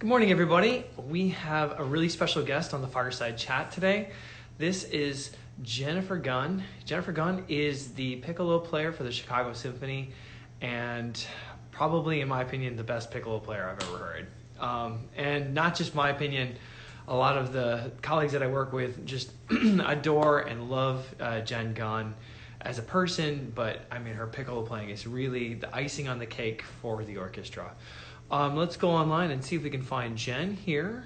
Good morning, everybody. We have a really special guest on the Fireside Chat today. This is Jennifer Gunn. Jennifer Gunn is the piccolo player for the Chicago Symphony and probably, in my opinion, the best piccolo player I've ever heard. And not just my opinion, a lot of the colleagues that I work with just adore and love Jenn Gunn as a person, but I mean, her piccolo playing is really the icing on the cake for the orchestra. Let's go online and see if we can find Jenn here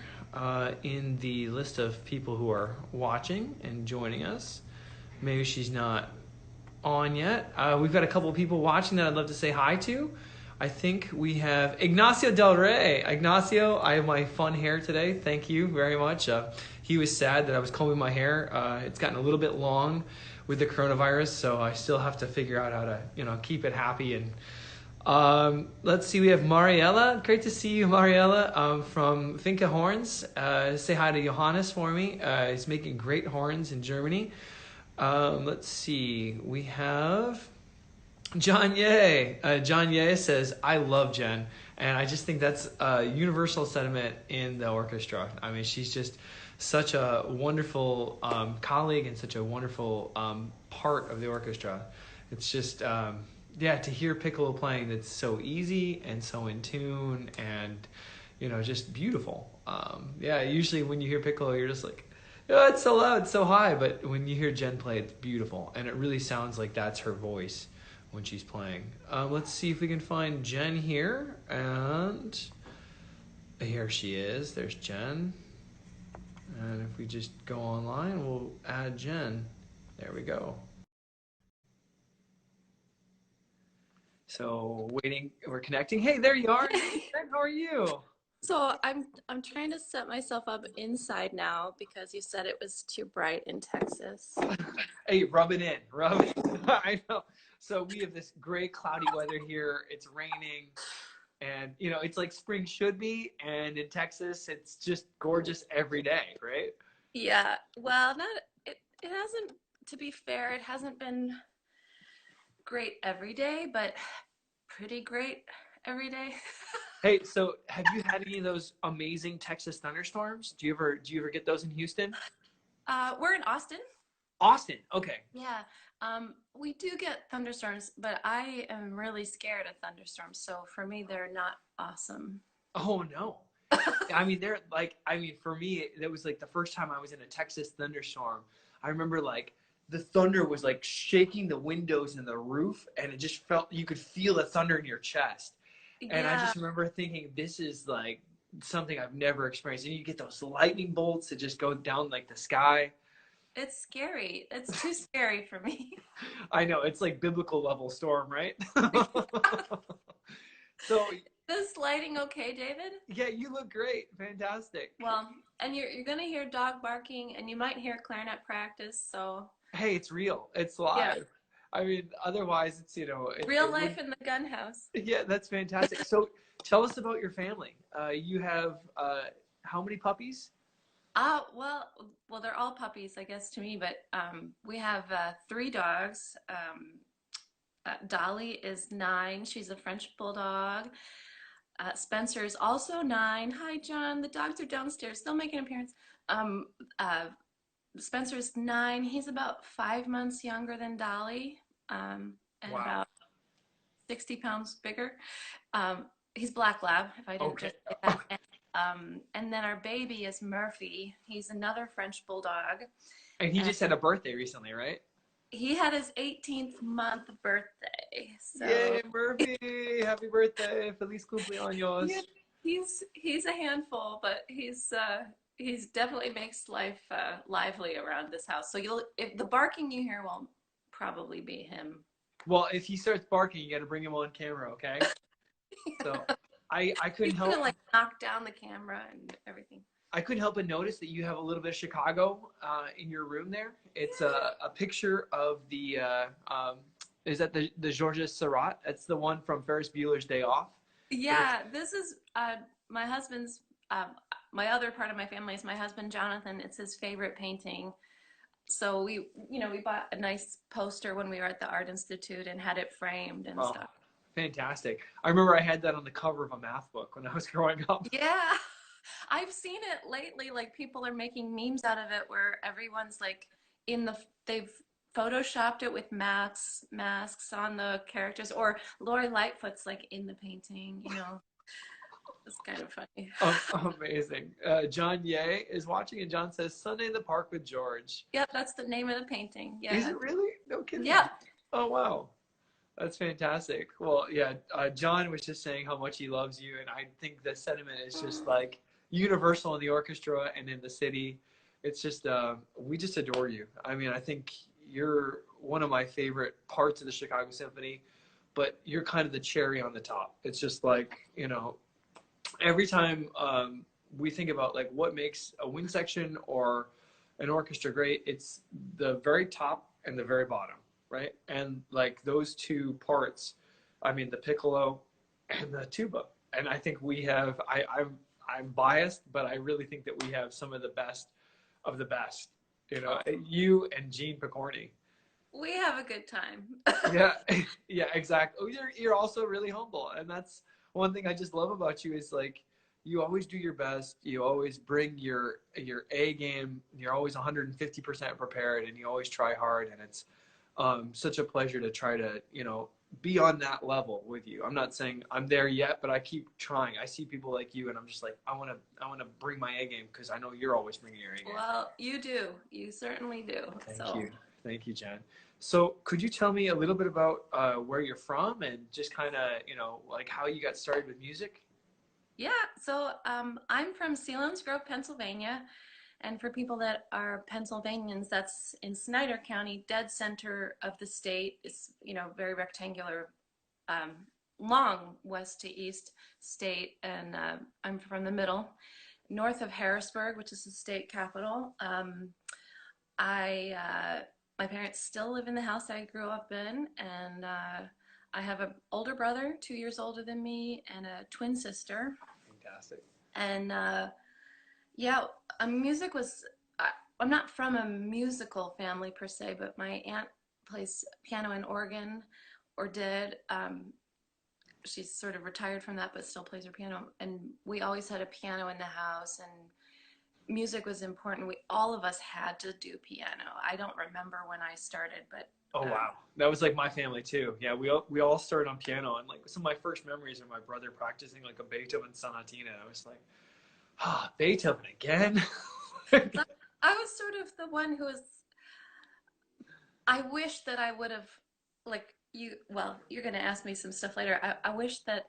in the list of people who are watching and joining us. Maybe she's not on yet. We've got a couple of people watching that I'd love to say hi to. I think we have Ignacio Del Rey. Ignacio, I have my fun hair today. Thank you very much. He was sad that I was combing my hair. It's gotten a little bit long with the coronavirus, so I still have to figure out how to, keep it happy. And let's see, we have Mariella. Great to see you, Mariella, from Finca Horns. Say hi to Johannes for me. He's making great horns in Germany. Let's see, we have John Ye. John Ye says, I love Jenn. And I just think that's a universal sentiment in the orchestra. I mean, she's just such a wonderful colleague and such a wonderful part of the orchestra. It's just, to hear piccolo playing that's so easy and so in tune and, just beautiful. Usually when you hear piccolo, you're just like, oh, it's so loud, it's so high. But when you hear Jenn play, it's beautiful. And it really sounds like that's her voice when she's playing. Let's see if we can find Jenn here. And here she is. There's Jenn. And if we just go online, we'll add Jenn. There we go. So waiting, we're connecting. Hey, there you are. How are you? So I'm trying to set myself up inside now because you said it was too bright in Texas. Hey, rub it in. I know. So we have this gray, cloudy weather here. It's raining, and it's like spring should be. And in Texas, it's just gorgeous every day, right? Yeah. Well, it hasn't. To be fair, it hasn't been great every day, but pretty great every day. Hey, so have you had any of those amazing Texas thunderstorms? Do you ever get those in Houston? We're in Austin. Austin, okay. Yeah. We do get thunderstorms, but I am really scared of thunderstorms. So for me, they're not awesome. Oh no. For me, it was like the first time I was in a Texas thunderstorm. I remember like the thunder was like shaking the windows and the roof, and it just felt, you could feel the thunder in your chest. And I just remember thinking, this is like something I've never experienced. And you get those lightning bolts that just go down like the sky. It's scary. It's too scary for me. I know, it's like biblical level storm, right? So is lighting okay, David? Yeah, you look great. Fantastic. Well, and you're gonna hear dog barking, and you might hear clarinet practice. So hey, it's real. It's live. Yeah. I mean, otherwise it's real life in the gun house. Yeah, that's fantastic. So tell us about your family. You have how many puppies? Well, they're all puppies, I guess, to me. But we have 3 dogs. Dolly is 9. She's a French bulldog. Spencer is also 9. Hi, John. The dogs are downstairs. They'll make an appearance. Spencer's 9. He's about 5 months younger than Dolly, and about 60 pounds bigger. He's Black Lab, if I didn't just say that. And then our baby is Murphy. He's another French bulldog. And he just had a birthday recently, right? He had his 18th month birthday. So. Yay, Murphy! Happy birthday! Feliz cumpleaños! Yeah, he's a handful, but he's definitely makes life lively around this house. So if the barking you hear will probably be him. Well, if he starts barking, you got to bring him on camera, okay? So I couldn't help. He's gonna like knock down the camera and everything. I couldn't help but notice that you have a little bit of Chicago in your room there. It's a picture of the is that the Georges Seurat? That's the one from Ferris Bueller's Day Off. Yeah, this is my husband's. My other part of my family is my husband Jonathan. It's his favorite painting. So we bought a nice poster when we were at the Art Institute and had it framed and stuff. Fantastic. I remember I had that on the cover of a math book when I was growing up. Yeah. I've seen it lately, like people are making memes out of it where everyone's like they've photoshopped it with masks on the characters, or Lori Lightfoot's like in the painting, you know. It's kind of funny. Amazing. John Ye is watching, and John says, Sunday in the Park with George. Yep, that's the name of the painting. Yeah. Is it really? No kidding. Yeah. Oh, wow. That's fantastic. Well, yeah, John was just saying how much he loves you, and I think the sentiment is just like universal in the orchestra and in the city. It's just, we just adore you. I mean, I think you're one of my favorite parts of the Chicago Symphony, but you're kind of the cherry on the top. It's just like, you know, every time we think about like what makes a wind section or an orchestra great, it's the very top and the very bottom, right? And like those two parts, I mean, the piccolo and the tuba. And I think we have, I'm biased, but I really think that we have some of the best of the best. You know, you and Gene Picorni. We have a good time. Yeah, yeah, exactly. Oh, you're also really humble, and that's one thing I just love about you is like you always do your best. You always bring your A game. You're always 150% prepared, and you always try hard. And it's such a pleasure to try to be on that level with you. I'm not saying I'm there yet, but I keep trying. I see people like you, and I'm just like I want to bring my A game because I know you're always bringing your A game. Well, you do. You certainly do. Thank you, Jen. So could you tell me a little bit about where you're from and just kind of, like how you got started with music? Yeah, so I'm from Selinsgrove, Pennsylvania. And for people that are Pennsylvanians, that's in Snyder County, dead center of the state. It's, very rectangular, long west to east state. And I'm from the middle, north of Harrisburg, which is the state capital. My parents still live in the house I grew up in, and I have an older brother, 2 years older than me, and a twin sister. Fantastic. And yeah, music was, I'm not from a musical family per se, but my aunt plays piano and organ, or did. She's sort of retired from that, but still plays her piano. And we always had a piano in the house, and music was important. All of us had to do piano. I don't remember when I started, but oh wow, that was like my family too. Yeah, we all started on piano, and like some of my first memories of my brother practicing like a Beethoven sonatina. I was like, Beethoven again. I was sort of the one who was. I wish that I would have, like you. Well, you're going to ask me some stuff later. I wish that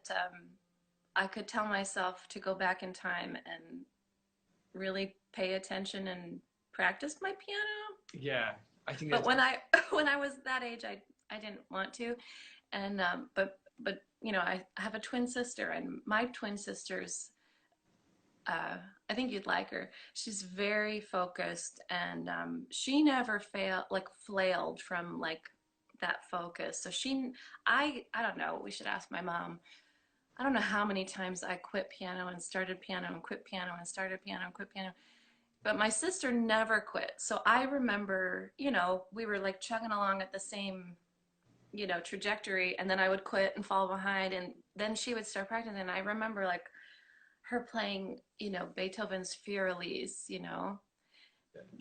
I could tell myself to go back in time and really pay attention and practice my piano. Yeah, I think. But when I was that age, I didn't want to, and but I have a twin sister, and my twin sister's. I think you'd like her. She's very focused, and she never flailed from like that focus. So I don't know. We should ask my mom. I don't know how many times I quit piano and started piano and quit piano and started piano and quit piano. But my sister never quit. So I remember, we were like chugging along at the same, trajectory. And then I would quit and fall behind. And then she would start practicing. And I remember like her playing, Beethoven's Fiorelise,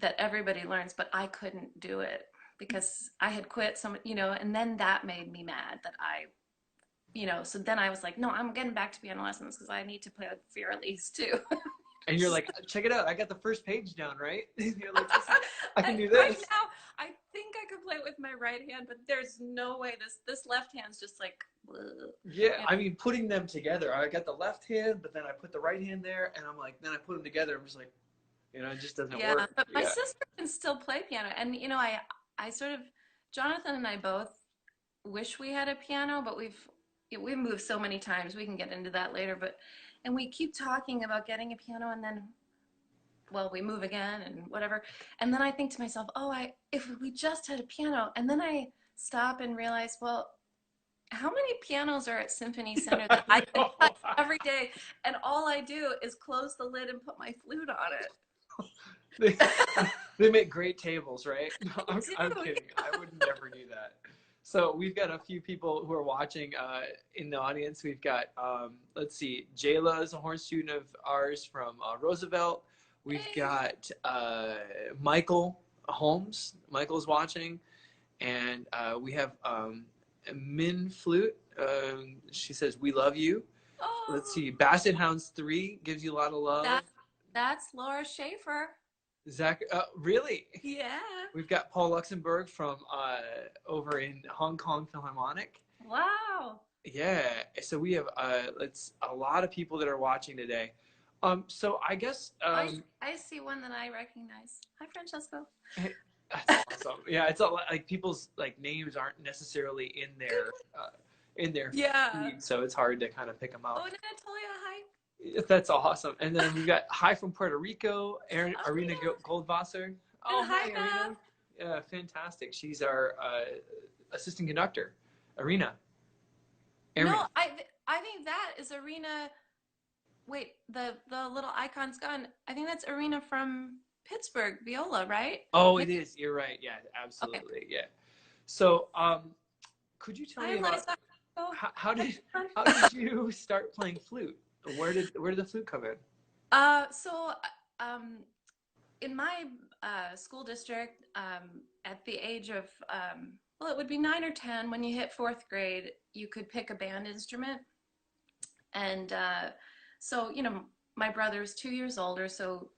that everybody learns. But I couldn't do it because I had quit and then that made me mad that so then I was like, no, I'm getting back to piano lessons because I need to play with Fiorelise too. And you're like, check it out. I got the first page down, right? You're like, I can do this. Right now, I think I could play it with my right hand, but there's no way this left hand's just like. Yeah, I mean, putting them together. I got the left hand, but then I put the right hand there, and I'm like, then I put them together. I'm just like, it just doesn't work. Yeah, but my sister can still play piano, and I sort of, Jonathan and I both wish we had a piano, but we've moved so many times. We can get into that later, and we keep talking about getting a piano, and then, we move again and whatever. And then I think to myself, if we just had a piano, and then I stop and realize, well, how many pianos are at Symphony Center that I can play every day, and all I do is close the lid and put my flute on it. They make great tables, right? No, I'm kidding. I would never do that. So we've got a few people who are watching in the audience. We've got, let's see, Jayla is a horn student of ours from Roosevelt. We've got Michael Holmes. Michael's watching. And we have Min Flute. She says, we love you. Oh, let's see, Basset Hounds 3 gives you a lot of love. That's Laura Schaefer. Zach, really? Yeah. We've got Paul Luxembourg from over in Hong Kong Philharmonic. Wow. Yeah, so we have it's a lot of people that are watching today. So I guess I see one that I recognize. Hi, Francesco. That's awesome. Yeah, it's all like people's like names aren't necessarily in their feed, so it's hard to kind of pick them out. Oh, Natalia, hi. That's awesome. And then we've got hi from Puerto Rico, Arena Goldwasser. Oh, hi, Arena. Yeah, fantastic. She's our assistant conductor, Arena. No, I think that is Arena. Wait, the little icon's gone. I think that's Arena from Pittsburgh, viola, right? Oh, it is. You're right. Yeah, absolutely. Okay. Yeah. So, could you tell me about how did you start playing flute? Where did the flute come in? In my school district, at the age of well, it would be 9 or 10. When you hit 4th grade, you could pick a band instrument, and so my brother's 2 years older, so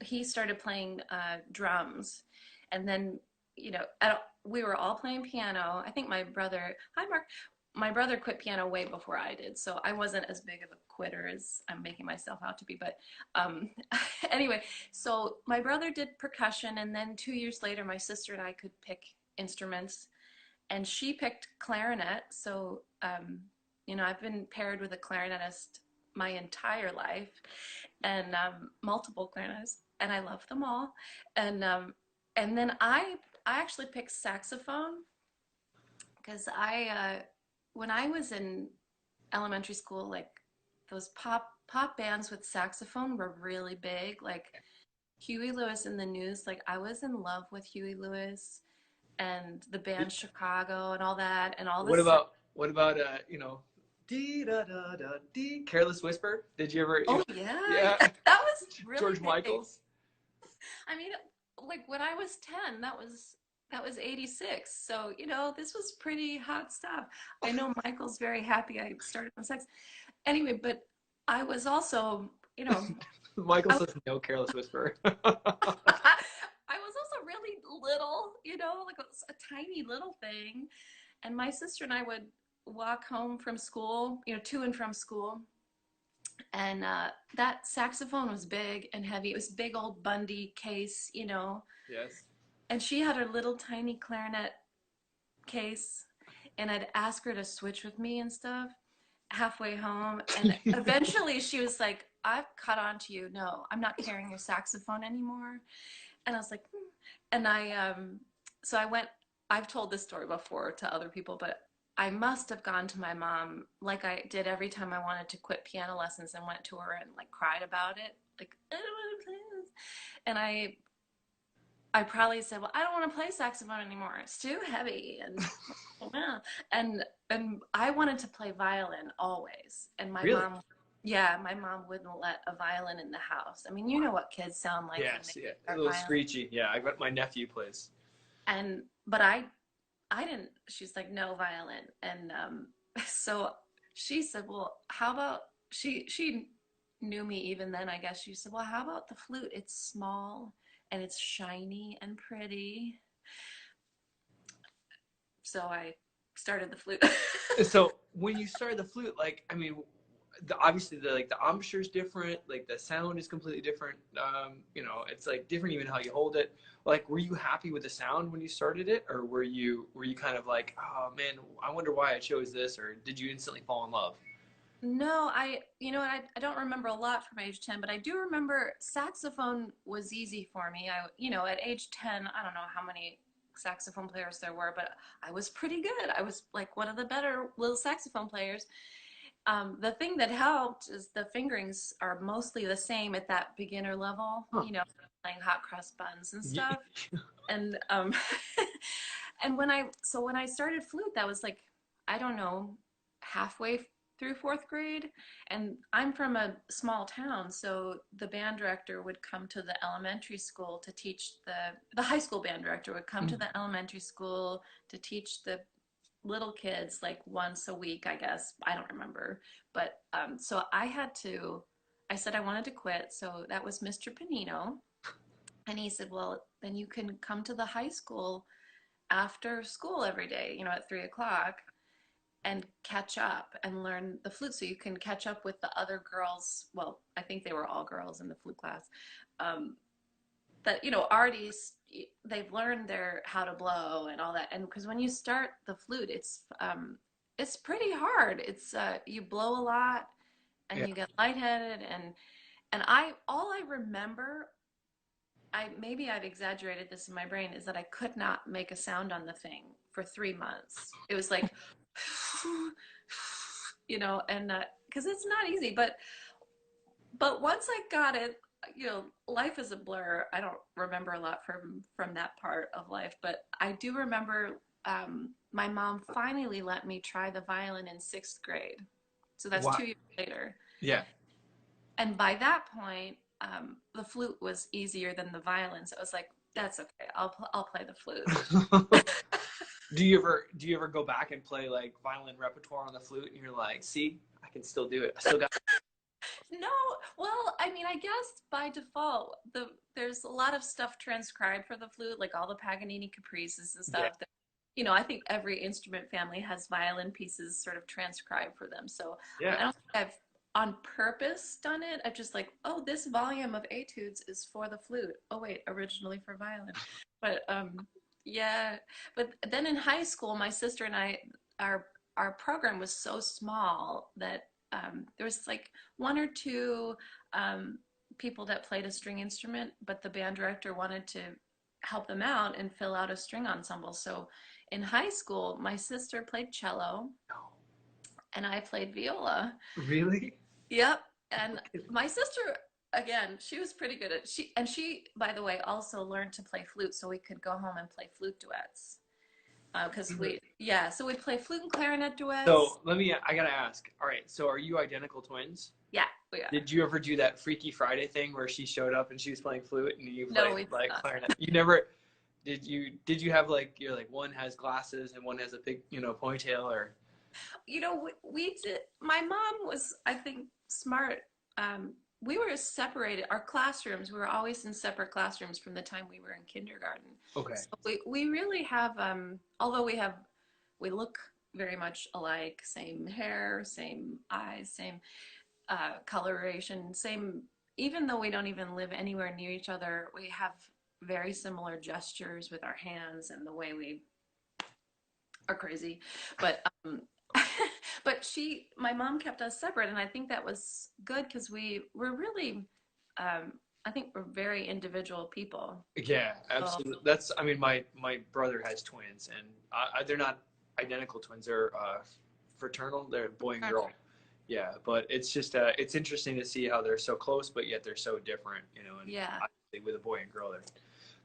he started playing drums, and then we were all playing piano. I think my brother, hi Mark, my brother quit piano way before I did, so I wasn't as big of a quitter as I'm making myself out to be. But anyway, so my brother did percussion, and then 2 years later, my sister and I could pick instruments, and she picked clarinet. So I've been paired with a clarinetist my entire life, and multiple clarinetists, and I love them all. And then I actually picked saxophone because when I was in elementary school, like those pop bands with saxophone were really big, like Huey Lewis and the News. Like I was in love with Huey Lewis and the band Chicago and all that, and all this. What about dee da da da dee, Careless Whisper? Did you ever? Oh yeah. That was really George big. Michael's. I mean, like when I was 10, that was 86. So, this was pretty hot stuff. I know Michael's very happy I started on sex. Anyway, but I was also, Michael says no, Careless Whisper. I was also really little, like a tiny little thing. And my sister and I would walk home from school, to and from school. And that saxophone was big and heavy. It was big old Bundy case, Yes. And she had her little tiny clarinet case, and I'd ask her to switch with me and stuff halfway home. And eventually she was like, I've caught on to you. No, I'm not carrying your saxophone anymore. And I was like, And so I went, I've told this story before to other people, but I must have gone to my mom like I did every time I wanted to quit piano lessons, and went to her and like cried about it. Like, I don't want to play this. And I probably said, well, I don't want to play saxophone anymore. It's too heavy. And I wanted to play violin always. And my mom wouldn't let a violin in the house. I mean, you know what kids sound like. Yes, yeah. A little screechy. Yeah, I got my nephew plays. But I didn't. She's like, no violin. And so she said, well, how about, she knew me even then, I guess. She said, well, how about the flute? It's small and it's shiny and pretty. So I started the flute. So when you started the flute, like, I mean, obviously the embouchure is different, like the sound is completely different. It's like different even how you hold it. Like, were you happy with the sound when you started it, or were you kind of like, oh man, I wonder why I chose this, or did you instantly fall in love? No, I don't remember a lot from age 10, but I do remember saxophone was easy for me. At age 10, I don't know how many saxophone players there were, but I was pretty good. I was like one of the better little saxophone players. The thing that helped is the fingerings are mostly the same at that beginner level, playing hot cross buns and stuff. And And when I started flute, that was like, I don't know, halfway through fourth grade. And I'm from a small town, so the band director would come to the elementary school to teach the high school band director would come to the elementary school to teach the little kids like once a week, I guess. I don't remember. But so I said I wanted to quit. So that was Mr. Panino. And he said, well, then you can come to the high school after school every day, at 3 o'clock and catch up and learn the flute so you can catch up with the other girls. Well, I think they were all girls in the flute class. That, already they've learned how to blow and all that. And because when you start the flute, it's pretty hard. It's you blow a lot and you get lightheaded and all I remember, maybe I've exaggerated this in my brain, is that I could not make a sound on the thing for 3 months. It was like, and because it's not easy, but once I got it, life is a blur. I don't remember a lot from that part of life, but I do remember my mom finally let me try the violin in 6th grade. So that's 2 years later. Yeah. And by that point, the flute was easier than the violin. So I was like, that's okay. I'll play the flute. Do you ever go back and play like violin repertoire on the flute and you're like, see, I can still do it. I still got No, well, I mean, I guess by default, there's a lot of stuff transcribed for the flute, like all the Paganini caprices and stuff. Yeah. That, I think every instrument family has violin pieces sort of transcribed for them. So yeah. I don't think I've on purpose done it. I'm just like, oh, this volume of etudes is for the flute. Oh wait, originally for violin. But yeah. But then in high school, my sister and I, our program was so small that there was like 1 or 2 people that played a string instrument, but the band director wanted to help them out and fill out a string ensemble. So in high school, my sister played cello and I played viola. Really? Yep. And my sister, again, she was pretty good at she, by the way, also learned to play flute so we could go home and play flute duets. Because so we'd play flute and clarinet duets. So I gotta ask. All right, so are you identical twins? Yeah, we are. Did you ever do that Freaky Friday thing where she showed up and she was playing flute and you played clarinet? You never. Did you have like you're like one has glasses and one has a big ponytail or? We did. My mom was, I think, smart. We were separated. Our classrooms, we were always in separate classrooms from the time we were in kindergarten. Okay. So we really have, although we look very much alike, same hair, same eyes, same coloration, same, even though we don't even live anywhere near each other, we have very similar gestures with our hands and the way we are crazy. But but my mom kept us separate, and I think that was good because we were really, I think we're very individual people. Yeah, absolutely. My brother has twins, and they're not identical twins. They're fraternal. They're boy and girl. Yeah, but it's just it's interesting to see how they're so close, but yet they're so different. And obviously with a boy and girl there.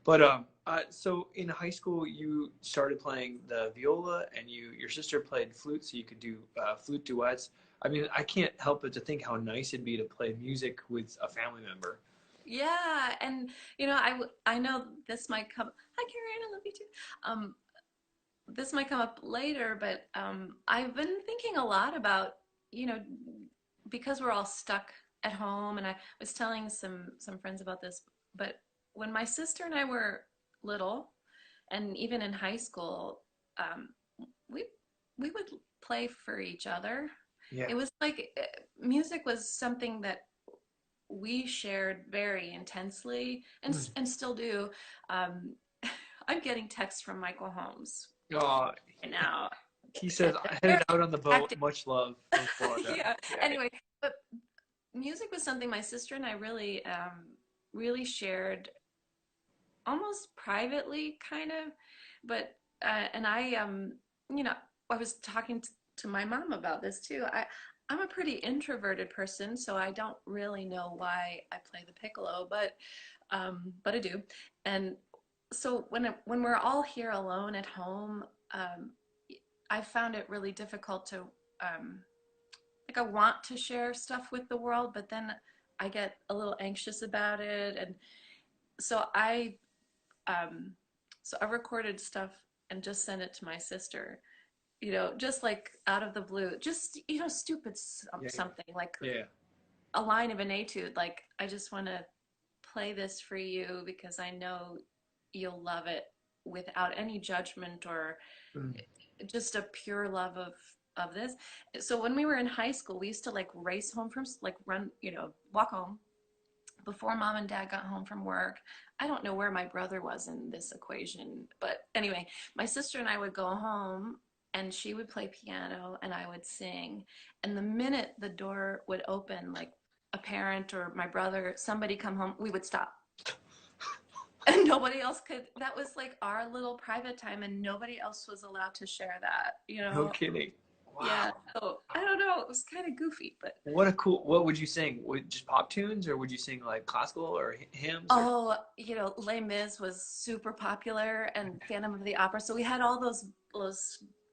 But so in high school, you started playing the viola, and your sister played flute, so you could do flute duets. I mean, I can't help but to think how nice it'd be to play music with a family member. Yeah, and I know this might come. Hi, Karen, I love you too. This might come up later, but I've been thinking a lot about because we're all stuck at home, and I was telling some friends about this, but when my sister and I were little, and even in high school, we would play for each other. Yeah. It was like music was something that we shared very intensely, and still do. I'm getting texts from Michael Holmes right now. He says, "I headed out on the boat. Much love from Florida." Yeah. Anyway, but music was something my sister and I really, really shared, almost privately, kind of. But and I, I was talking to my mom about this too. I'm a pretty introverted person, so I don't really know why I play the piccolo, but I do. And So when we're all here alone at home, um, I found it really difficult to like I want to share stuff with the world, but then I get a little anxious about it, and so um, I recorded stuff and just sent it to my sister. You know, just like out of the blue, just stupid Yeah, something like yeah. a line of an etude. Like I just want to play this for you because I know you'll love it without any judgment or Mm. just a pure love of this. So when we were in high school, we used to like race home from like run, walk home before mom and dad got home from work. I don't know where my brother was in this equation, but anyway, my sister and I would go home and she would play piano and I would sing. And the minute the door would open, like a parent or my brother, somebody come home, we would stop. And nobody else could. That was like our little private time, and nobody else was allowed to share that, No kidding. Yeah. Wow. So I don't know. It was kind of goofy, but What would you sing? Would just pop tunes, or would you sing like classical or hymns or? oh, Les Mis was super popular and Phantom of the Opera. So we had all those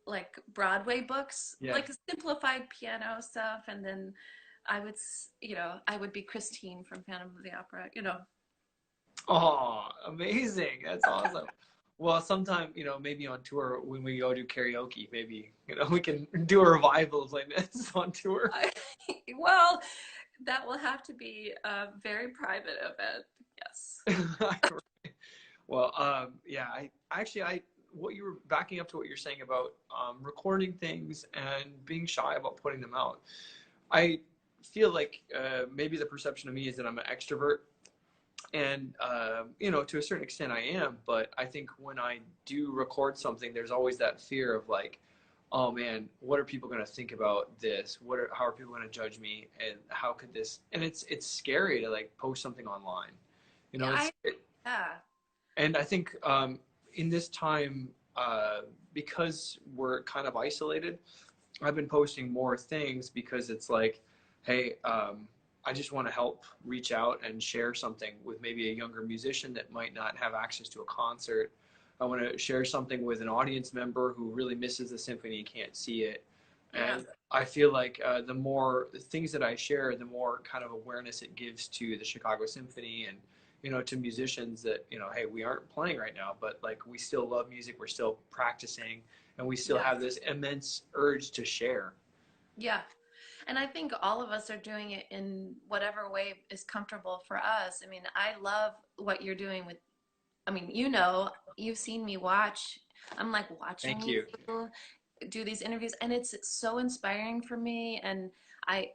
like Broadway books, Yeah. like simplified piano stuff, and then I would be Christine from Phantom of the Opera. Oh, amazing. That's awesome. Well, sometime, maybe on tour when we go do karaoke, maybe, we can do a revival of Les Mis on tour. I, well, that will have to be a very private event. Yes. Well, yeah, what you were backing up to what you're saying about recording things and being shy about putting them out. I feel like maybe the perception of me is that I'm an extrovert, and to a certain extent I am. But I think when I do record something, there's always that fear of like, oh man, what are people going to think about this? How are people going to judge me? And how could this? And it's scary to like post something online. You know, Yeah, it's yeah. and I think in this time, because we're kind of isolated, I've been posting more things because it's like, hey, I just want to help reach out and share something with maybe a younger musician that might not have access to a concert. I want to share something with an audience member who really misses the symphony and can't see it. Yeah. And I feel like the more things that I share, the more kind of awareness it gives to the Chicago Symphony and to musicians that hey, we aren't playing right now, but like we still love music, we're still practicing, and we still Yeah. have this immense urge to share. Yeah. And I think all of us are doing it in whatever way is comfortable for us. I mean, I love what you're doing with, I mean, you've seen me watch. I'm like watching Thank you you. do these interviews, and it's so inspiring for me. And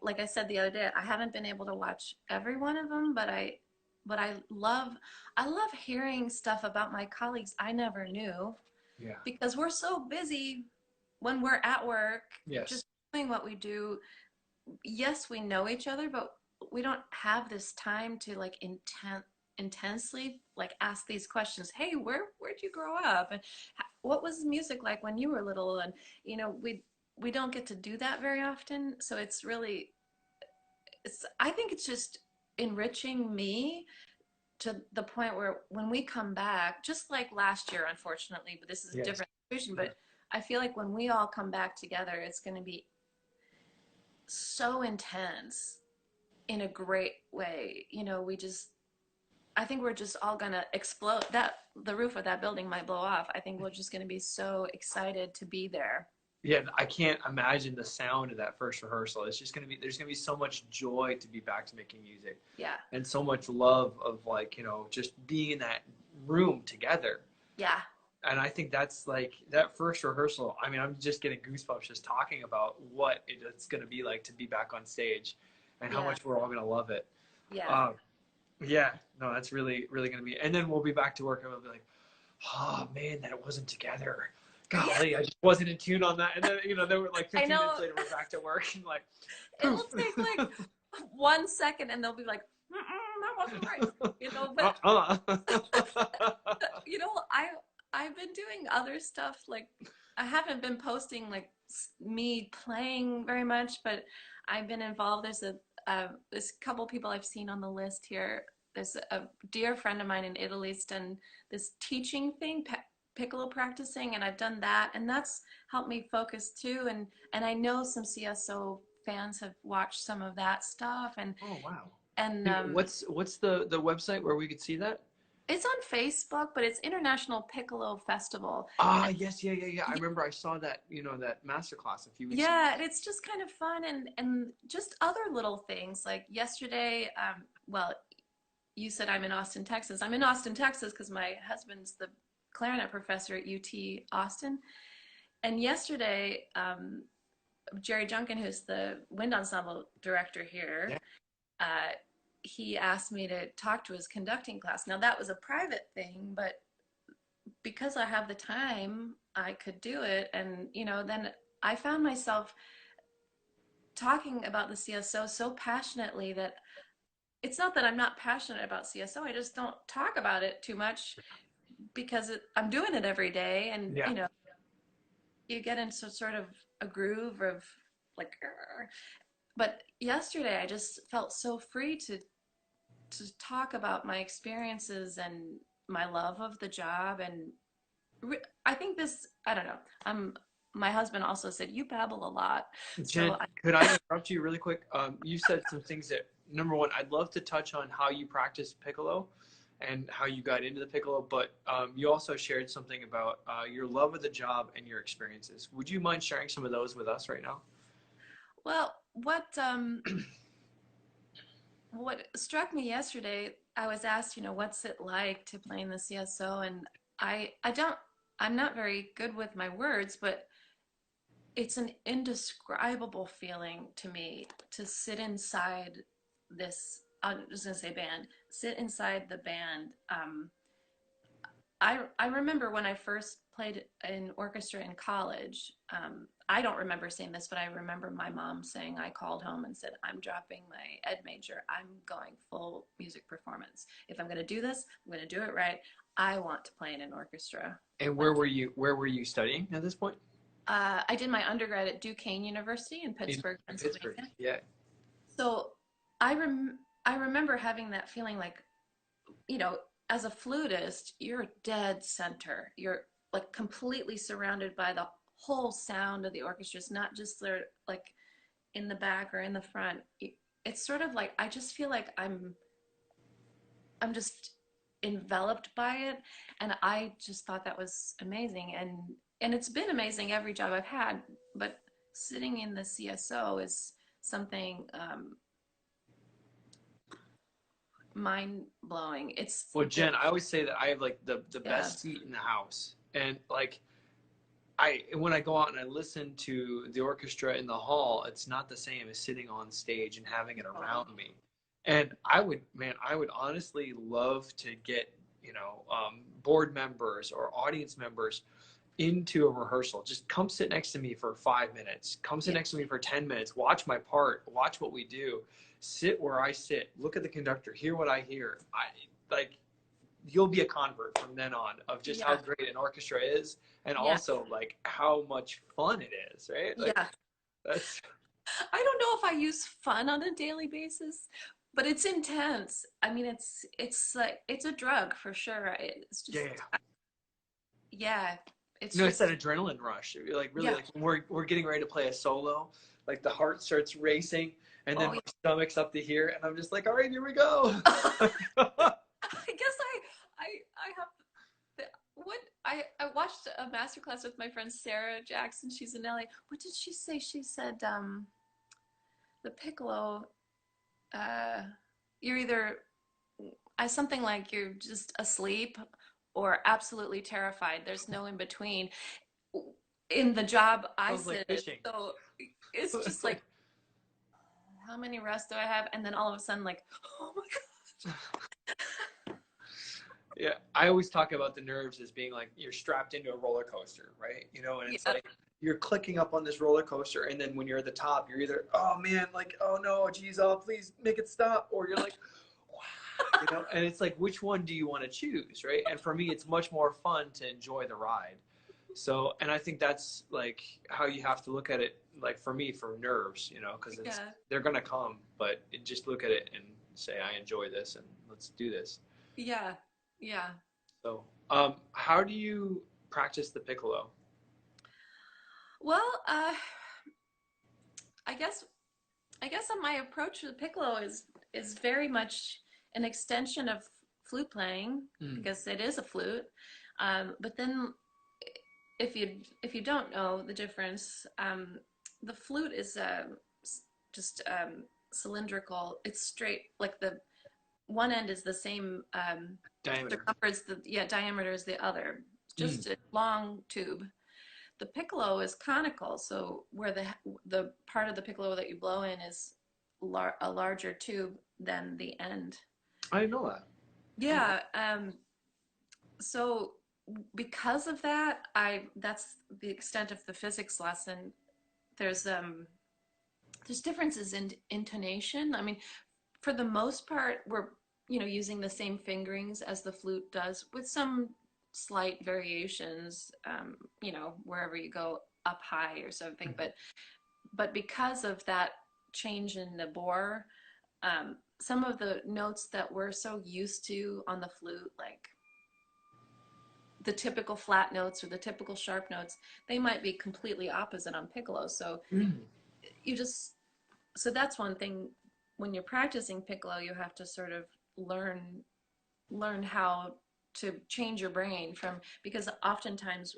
like I said the other day, I haven't been able to watch every one of them, but I love hearing stuff about my colleagues I never knew Yeah. because we're so busy when we're at work, Yes. just doing what we do. Yes, we know each other, but we don't have this time to like intensely like ask these questions. Hey, where'd you grow up, and what was music like when you were little? And we don't get to do that very often, so I think it's just enriching me to the point where when we come back, just like last year, unfortunately, but this is a Yes. different situation. But I feel like when we all come back together, it's going to be so intense in a great way. I think we're just all gonna explode. That the roof of that building might blow off. I think we're just gonna be so excited to be there. Yeah, I can't imagine the sound of that first rehearsal. It's just there's gonna be so much joy to be back to making music, Yeah. and so much love of like just being in that room together. Yeah. And I think that's like that first rehearsal. I mean, I'm just getting goosebumps just talking about what it's gonna be like to be back on stage, and how Yeah. much we're all gonna love it. Yeah. Um, yeah, no, that's really really gonna be. And then we'll be back to work, and we'll be like, oh man, that it wasn't together. Yeah. Golly, I just wasn't in tune on that. And then then we're like I 15 know. minutes later, we're back to work and like, It will take like 1 second, and they'll be like, "That wasn't right," But you know, I've been doing other stuff. Like I haven't been posting like me playing very much, but I've been involved. There's a couple people I've seen on the list here. there's a dear friend of mine in Italy's done this teaching thing, piccolo practicing, and I've done that, and that's helped me focus too. And I know some CSO fans have watched some of that stuff, and Oh, wow. and What's the website where we could see that? it's on Facebook, but it's International Piccolo Festival. Ah, yes, yeah. I remember I saw that, that masterclass a few weeks ago. Yeah, and it's just kind of fun, and just other little things. Like yesterday, well, you said I'm in Austin, Texas. I'm in Austin, Texas because my husband's the clarinet professor at UT Austin. And yesterday, Jerry Junkin, who's the wind ensemble director here, Yeah. he asked me to talk to his conducting class. Now that was a private thing, but because I have the time, I could do it. And, then I found myself talking about the CSO so passionately that it's not that I'm not passionate about CSO. I just don't talk about it too much because I'm doing it every day. And, Yeah. You get into sort of a groove of like, but yesterday I just felt so free to talk about my experiences and my love of the job. And I think I don't know. My husband also said, you babble a lot. Jen, could I interrupt you really quick? You said some things that, number one, I'd love to touch on how you practice piccolo and how you got into the piccolo, but you also shared something about your love of the job and your experiences. Would you mind sharing some of those with us right now? Well, what struck me yesterday, I was asked, what's it like to play in the CSO? And I'm not very good with my words, but it's an indescribable feeling to me to sit inside this, I'm just going to say band, sit inside the band. I remember when I first played in orchestra in college. I don't remember saying this, but I remember my mom saying, I called home and said, I'm dropping my ed major. I'm going full music performance. If I'm going to do this, I'm going to do it right. I want to play in an orchestra. And where were you studying at this point? I did my undergrad at Duquesne University in Pittsburgh, Pennsylvania. Pittsburgh, yeah. So I remember having that feeling like, as a flutist, you're dead center. You're like completely surrounded by the whole sound of the orchestra. It's not just like in the back or in the front. It's sort of like, I just feel like I'm just enveloped by it. And I just thought that was amazing. And it's been amazing every job I've had, but sitting in the CSO is something mind-blowing. Well, Jen, I always say that I have like the best seat in the house. And like when I go out and I listen to the orchestra in the hall, it's not the same as sitting on stage and having it around me. And I would honestly love to get, board members or audience members into a rehearsal. Just come sit next to me for 5 minutes. Come sit next to me for 10 minutes. Watch my part. Watch what we do. Sit where I sit. Look at the conductor. Hear what I hear. You'll be a convert from then on of just how great an orchestra is, and also like how much fun it is, right? That's. I don't know if I use fun on a daily basis, but it's intense. I mean, it's like it's a drug for sure. It's just It's it's that adrenaline rush. Like really, like when we're getting ready to play a solo, like the heart starts racing, and then my stomach's up to here, and I'm just like, all right, here we go. I guess I have I watched a masterclass with my friend Sarah Jackson. She's in LA. What did she say? She said the piccolo. You're either something like you're just asleep or absolutely terrified. There's no in between. In the job I sit in, so it's just like, how many rests do I have? And then all of a sudden, like, oh my gosh. Yeah, I always talk about the nerves as being like you're strapped into a roller coaster, right? And it's like you're clicking up on this roller coaster, and then when you're at the top, you're either, oh man, like, oh no, geez, oh please make it stop, or you're like, wow, and it's like, which one do you want to choose, right? And for me, it's much more fun to enjoy the ride. So, and I think that's like how you have to look at it, like for me, for nerves, because they're gonna come, but just look at it and say, I enjoy this, and let's do this. Yeah. Yeah. So, how do you practice the piccolo? Well, I guess my approach to the piccolo is very much an extension of flute playing because it is a flute. But then, if you don't know the difference, the flute is just cylindrical. It's straight, like the one end is the same Diameter. circumference. Diameter is the other. It's just a long tube. The piccolo is conical, so where the part of the piccolo that you blow in is a larger tube than the end. I didn't know that. Yeah. So because of that, that's the extent of the physics lesson. There's differences in intonation. I mean, for the most part, we're using the same fingerings as the flute does, with some slight variations. Wherever you go up high or something, but because of that change in the bore, some of the notes that we're so used to on the flute, like the typical flat notes or the typical sharp notes, they might be completely opposite on piccolo. So so that's one thing. When you're practicing piccolo, you have to sort of learn how to change your brain because oftentimes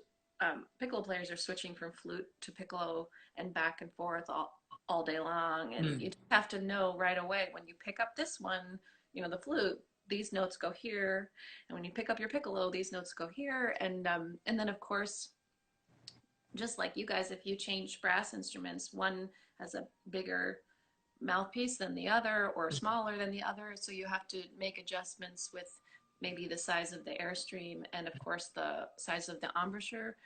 piccolo players are switching from flute to piccolo and back and forth all day long, and you just have to know right away when you pick up this one, the flute, these notes go here, and when you pick up your piccolo, these notes go here, and then of course, just like you guys, if you change brass instruments, one has a bigger mouthpiece than the other or smaller than the other, so you have to make adjustments with maybe the size of the airstream and of course the size of the embouchure.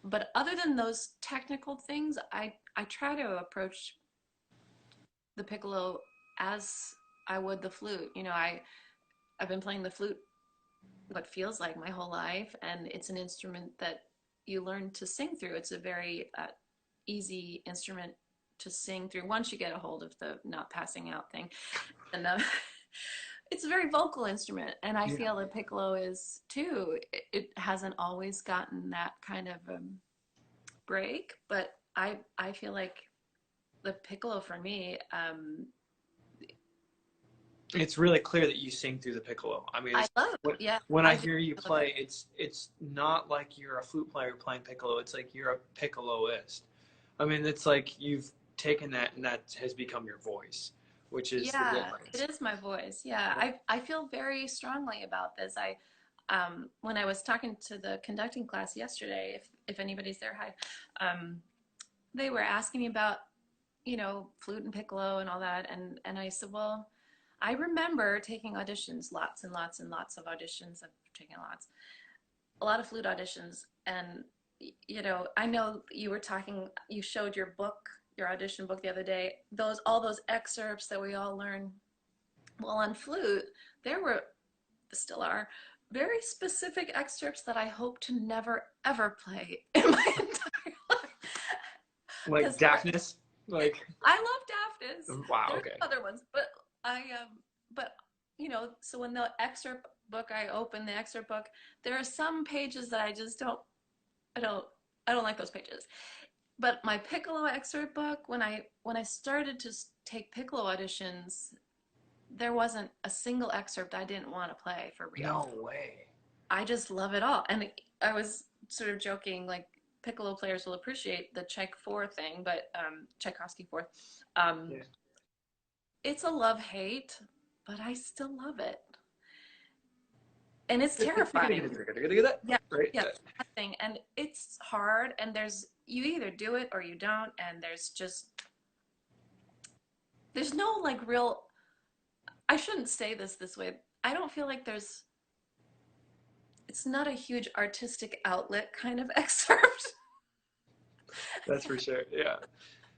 But other than those technical things, I try to approach the piccolo as I would the flute. I've been playing the flute what feels like my whole life, and it's an instrument that you learn to sing through. It's a very easy instrument to sing through once you get a hold of the not passing out thing. And it's a very vocal instrument, and I feel the piccolo is too. It hasn't always gotten that kind of break, but I feel like the piccolo for me, it's really clear that you sing through the piccolo. I mean, I love it. When I hear you play, it's not like you're a flute player playing piccolo. It's like you're a piccoloist. I mean, it's like you've taken that and that has become your voice, which is the difference. It is my voice. I feel very strongly about this. When I was talking to the conducting class yesterday, if anybody's there, hi, they were asking me about flute and piccolo and all that, and I said, well, I remember taking auditions, lots and lots and lots of auditions. I've taken a lot of flute auditions, and I know you showed your book, your audition book the other day, all those excerpts that we all learn. Well, on flute, still are, very specific excerpts that I hope to never, ever play in my entire life. Like Daphnis? I love Daphnis. Wow, There's okay. other ones, but so when the excerpt book, I open the excerpt book, there are some pages that I just I don't like those pages. But my piccolo excerpt book, when I started to take piccolo auditions, there wasn't a single excerpt I didn't want to play for real. No way. I just love it all. And I was sort of joking, like, piccolo players will appreciate the Czech 4 thing, but Tchaikovsky 4. It's a love-hate, but I still love it. And it's terrifying. Yeah, right. Yeah, thing. And it's hard, and you either do it or you don't, and there's no like real, I shouldn't say this way. I don't feel like it's not a huge artistic outlet kind of excerpt. That's for sure, yeah.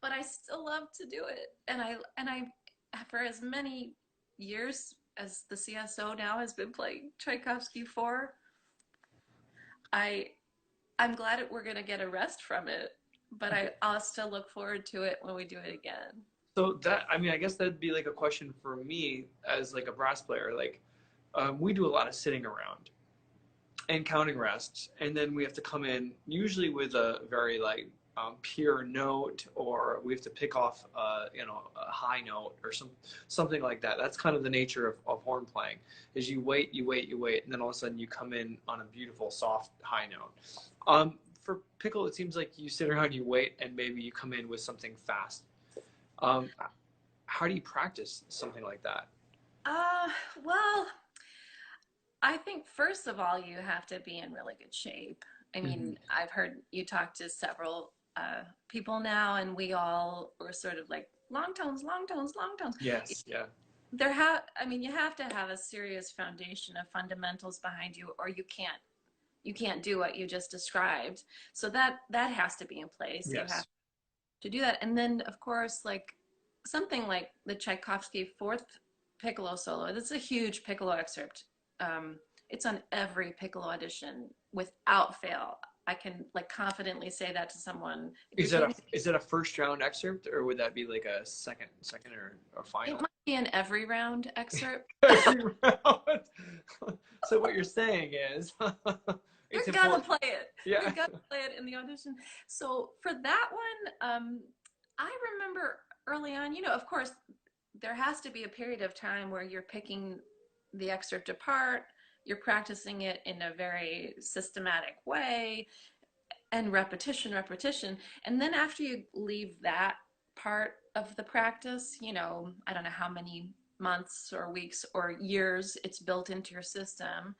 But I still love to do it. And I for as many years as the CSO now has been playing Tchaikovsky 4, I'm glad we're going to get a rest from it, but I'll still look forward to it when we do it again. So I guess that'd be like a question for me as like a brass player. Like, we do a lot of sitting around and counting rests, and then we have to come in usually with a very like pure note, or we have to pick off a high note or something like that. That's kind of the nature of horn playing, is you wait, and then all of a sudden you come in on a beautiful soft high note. For piccolo, it seems like you sit around, you wait, and maybe you come in with something fast. How do you practice something like that? Well, I think first of all, you have to be in really good shape. I mean, I've heard you talk to several people now, and we all were sort of like long tones, long tones, long tones. Yes, yeah. I mean, you have to have a serious foundation of fundamentals behind you, or you can't do what you just described. So that has to be in place. Yes. You have to do that, and then of course, like something like the Tchaikovsky Fourth Piccolo Solo. That's a huge piccolo excerpt. It's on every piccolo audition without fail. I can like confidently say that to someone. Is it a first round excerpt, or would that be like a second or final? It might be an every round excerpt. Every round. So what you're saying is You're gonna play it. Yeah. You're gonna play it in the audition. So for that one, I remember early on, of course, there has to be a period of time where you're picking the excerpt apart, you're practicing it in a very systematic way, and repetition. And then after you leave that part of the practice, I don't know how many months or weeks or years it's built into your system.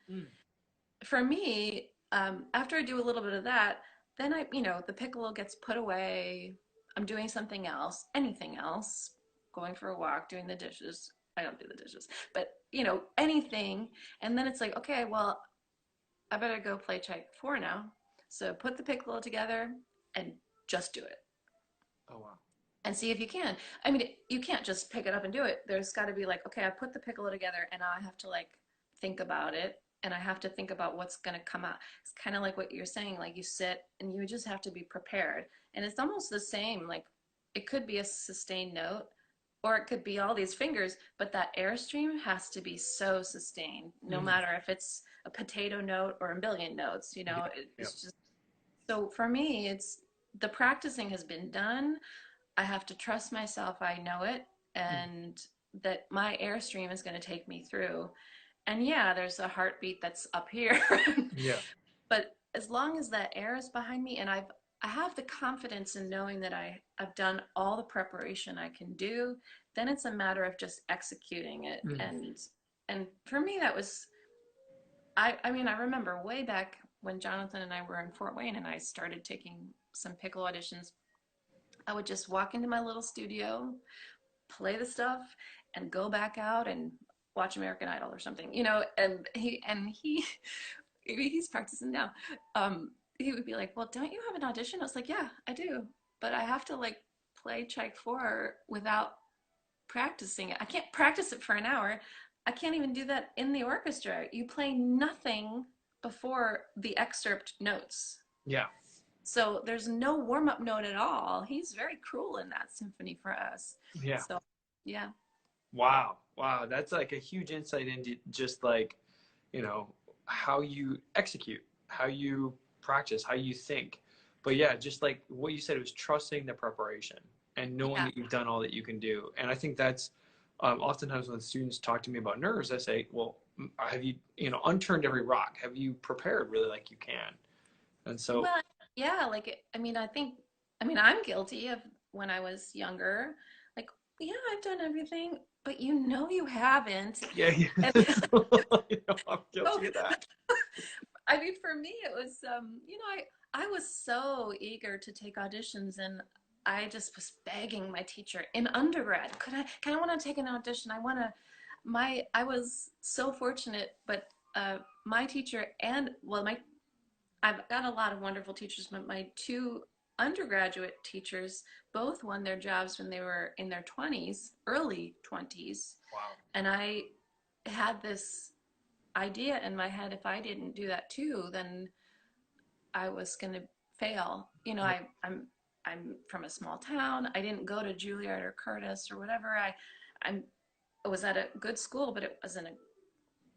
For me, after I do a little bit of that, then the piccolo gets put away. I'm doing something else, anything else, going for a walk, doing the dishes. I don't do the dishes, but anything. And then it's like, okay, well, I better go play Czech 4 now. So put the piccolo together and just do it. Oh, wow. And see if you can. I mean, you can't just pick it up and do it. There's got to be like, okay, I put the piccolo together, and now I have to like think about it, and I have to think about what's going to come out. It's kind of like what you're saying, like you sit and you just have to be prepared. And it's almost the same, like it could be a sustained note, or it could be all these fingers, but that airstream has to be so sustained, no matter if it's a potato note or a million notes, it's just, so for me, it's the practicing has been done. I have to trust myself. I know it. And that my airstream is going to take me through. And yeah, there's a heartbeat that's up here. Yeah. But as long as that air is behind me, and I have the confidence in knowing that I've done all the preparation I can do, then it's a matter of just executing it. And for me, that was, I mean, I remember way back when Jonathan and I were in Fort Wayne and I started taking some piccolo auditions, I would just walk into my little studio, play the stuff, and go back out and watch American Idol or something, and he's practicing now. He would be like, well, don't you have an audition? I was like, yeah, I do. But I have to like play Czech 4 without practicing it. I can't practice it for an hour. I can't even do that in the orchestra. You play nothing before the excerpt notes. Yeah. So there's no warm-up note at all. He's very cruel in that symphony for us. Yeah. So, yeah. Wow. That's like a huge insight into just like, how you execute, how you practice, how you think. But yeah, just like what you said, it was trusting the preparation and knowing that you've done all that you can do. And I think that's oftentimes when students talk to me about nerves, I say, well, have you, unturned every rock? Have you prepared really like you can? And so, well, yeah, like, I'm guilty of when I was younger, like, yeah, I've done everything, but you haven't. Yeah. And, I'm guilty of that. I mean, for me, it was, I was so eager to take auditions, and I just was begging my teacher in undergrad, can I want to take an audition? I was so fortunate, but my teacher I've got a lot of wonderful teachers, but my 2 undergraduate teachers both won their jobs when they were in their 20s, early 20s. Wow. And I had this idea in my head, if I didn't do that too, then I was going to fail. I'm from a small town. I didn't go to Juilliard or Curtis or whatever. I was at a good school, but it wasn't a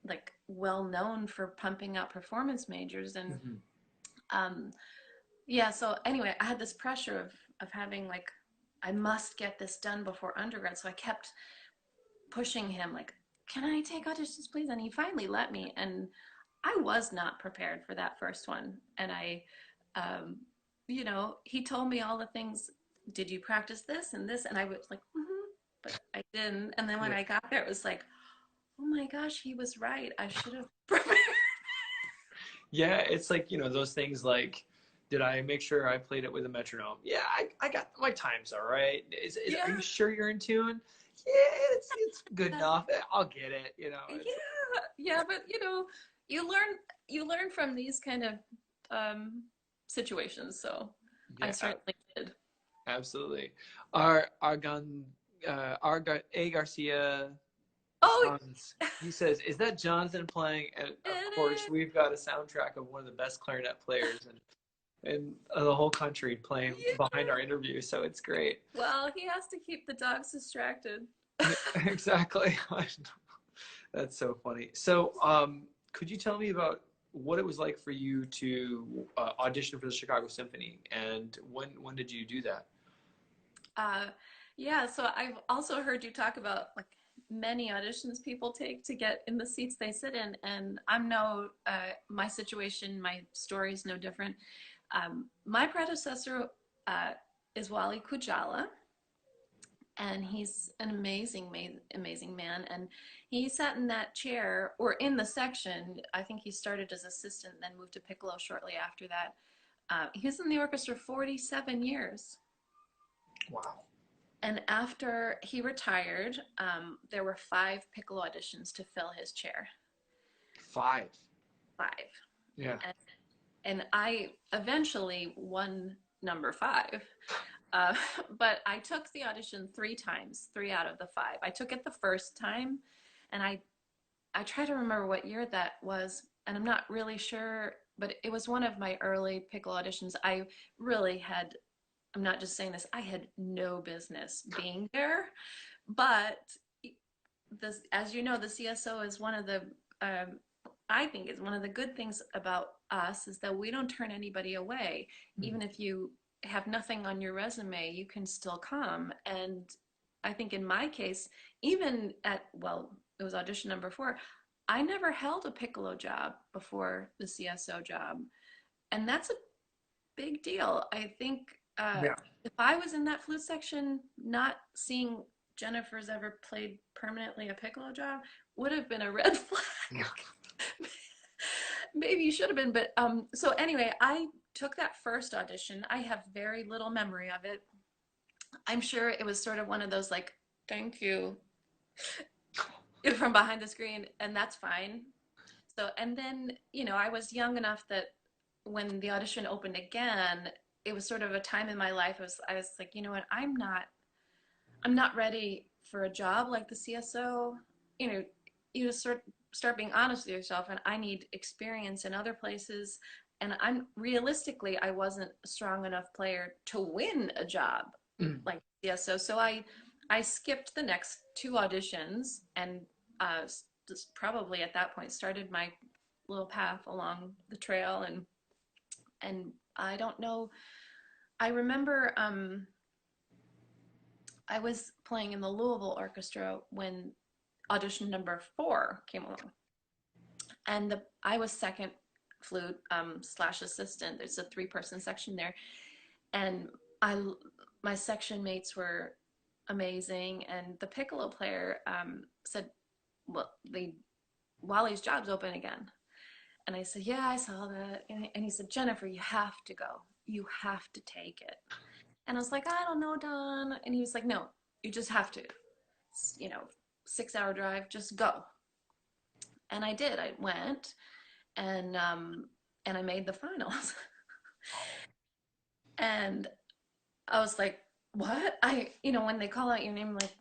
like well known for pumping out performance majors. And yeah, so anyway, I had this pressure of having like, I must get this done before undergrad. So I kept pushing him like, can I take auditions, please? And he finally let me. And I was not prepared for that first one. And you know, he told me all the things. Did you practice this and this? And I was like, but I didn't. And then when I got there, it was like, oh my gosh, he was right. I should have prepared. Yeah, it's like, you know, those things like, did I make sure I played it with a metronome? Yeah, I got my times all right. Are you sure you're in tune? Yeah, it's good enough. I'll get it, you know. Yeah, but you know, you learn from these kind of situations. So I certainly did. Absolutely. Argon A. Garcia Oh, Johns, he says, is that Jonathan playing? And of course, we've got a soundtrack of one of the best clarinet players in the whole country playing behind our interview. So it's great. Well, he has to keep the dogs distracted. Exactly. That's so funny. So, could you tell me about what it was like for you to audition for the Chicago Symphony, and when did you do that? Yeah, so I've also heard you talk about like many auditions people take to get in the seats they sit in, and I'm no, my situation, my story is no different. My predecessor is Wally Kujala, and he's an amazing, amazing man. And he sat in that chair, or in the section. I think he started as assistant, then moved to piccolo shortly after that. He was in the orchestra 47 years. Wow. And after he retired, there were 5 piccolo auditions to fill his chair. 5. 5. Yeah. And I eventually won number 5. But I took the audition 3 times, 3 out of the 5. I took it the first time, and I try to remember what year that was, and I'm not really sure, but it was one of my early piccolo auditions. I really had, I'm not just saying this, I had no business being there, but this, as you know, the CSO is one of the, I think is one of the good things about us is that we don't turn anybody away. Even if you have nothing on your resume, you can still come. And I think in my case, even at, well, it was audition number 4, I never held a piccolo job before the CSO job. And that's a big deal. I think if I was in that flute section, not seeing Jennifer's ever played permanently a piccolo job would have been a red flag. Maybe you should have been, but so anyway, I took that first audition. I have very little memory of it. I'm sure it was sort of one of those like, thank you, from behind the screen, and that's fine. So, and then, you know, I was young enough that when the audition opened again, it was sort of a time in my life. I was like, you know what, I'm not ready for a job like the CSO. You know, you just start being honest with yourself, and I need experience in other places. And realistically, I wasn't a strong enough player to win a job like CSO. So I skipped the next 2 auditions, and just probably at that point started my little path along the trail. And I don't know, I remember I was playing in the Louisville Orchestra when audition number 4 came along, and I was second flute slash assistant. There's a 3-person section there, and my section mates were amazing, and the piccolo player said, well, Wally's job's open again. And I said, yeah, I saw that. And he said, Jennifer, you have to go. You have to take it. And I was like, I don't know, Don. And he was like, no, you just have to. It's, you know, 6-hour drive, just go. And I did. I went, and I made the finals. And I was like, what? You know, when they call out your name, like,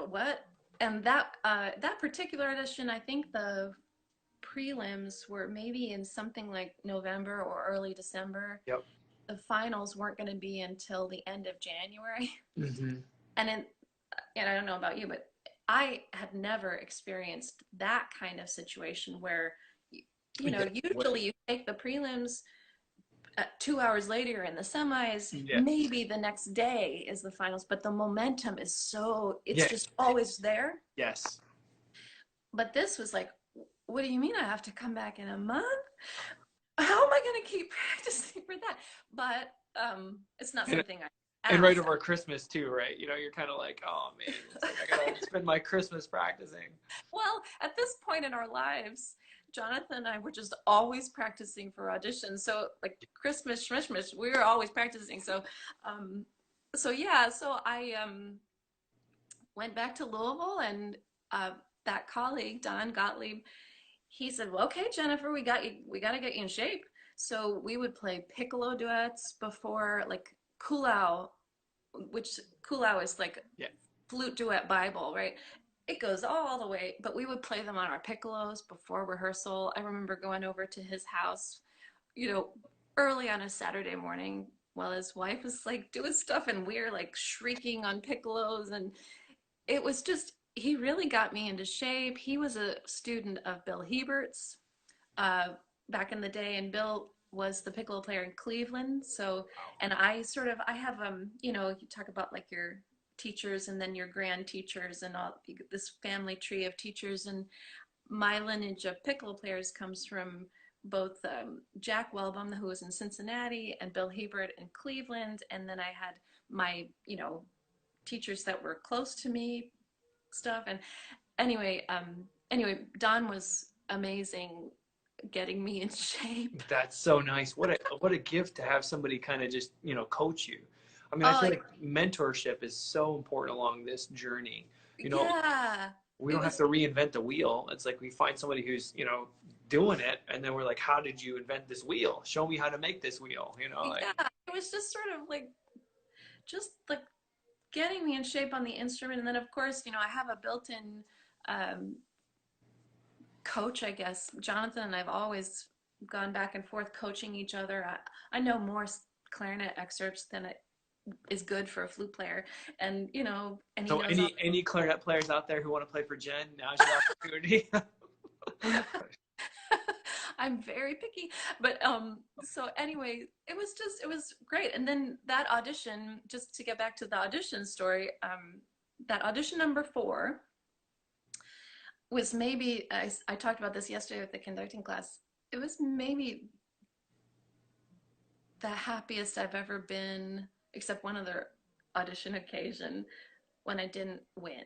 what? And that particular audition, I think the prelims were maybe in something like November or early December. Yep. The finals weren't going to be until the end of January. Mm-hmm. And I don't know about you, but I had never experienced that kind of situation where, you know, Yeah. usually you take the prelims 2 hours later in the semis, Yeah. maybe the next day is the finals, but the momentum is so, it's Yeah. just always there. Yes. But this was like, what do you mean I have to come back in a month? How am I going to keep practicing for that? But it's not something I And right asked. over Christmas too, right? You know, you're kind of like, oh man, it's like I gotta spend my Christmas practicing. Well, at this point in our lives, Jonathan and I were just always practicing for auditions. So like Christmas, Schmishmish, we were always practicing. Um, so I went back to Louisville, and that colleague, Don Gottlieb, he said, well, okay, Jennifer, we got you, we got to get you in shape. So we would play piccolo duets before, like Kulau, which Kulau is like Yeah. flute duet Bible, right? It goes all the way, but we would play them on our piccolos before rehearsal. I remember going over to his house, you know, early on a Saturday morning while his wife was like doing stuff and we're like shrieking on piccolos. And it was just, he really got me into shape. He was a student of Bill Hebert's uh, back in the day, and Bill was the piccolo player in Cleveland. So, and I have you know, you talk about like your teachers and then your grand teachers and all this family tree of teachers, and my lineage of piccolo players comes from both Jack Welbom, who was in Cincinnati, and Bill Hebert in Cleveland, and then I had my, you know, teachers that were close to me, stuff. And anyway, Don was amazing getting me in shape. That's so nice. What a gift to have somebody kind of just, you know, coach you. I mean, I Oh feel like mentorship is so important along this journey. You know, yeah, we it don't have was. to reinvent the wheel. It's like we find somebody who's, you know, doing it, and then we're like, how did you invent this wheel? Show me how to make this wheel, you know, like Yeah, it was just sort of like just like getting me in shape on the instrument, and then of course, you know, I have a built-in um, coach, I guess. Jonathan and I've always gone back and forth coaching each other. I know more clarinet excerpts than it is good for a flute player, and you know, and he so knows all. any clarinet players out there who want to play for Jen, now's your opportunity. I'm very picky, but so anyway, it was great. And then that audition, just to get back to the audition story, that audition number 4 was maybe, I talked about this yesterday with the conducting class. It was maybe the happiest I've ever been, except one other audition occasion when I didn't win.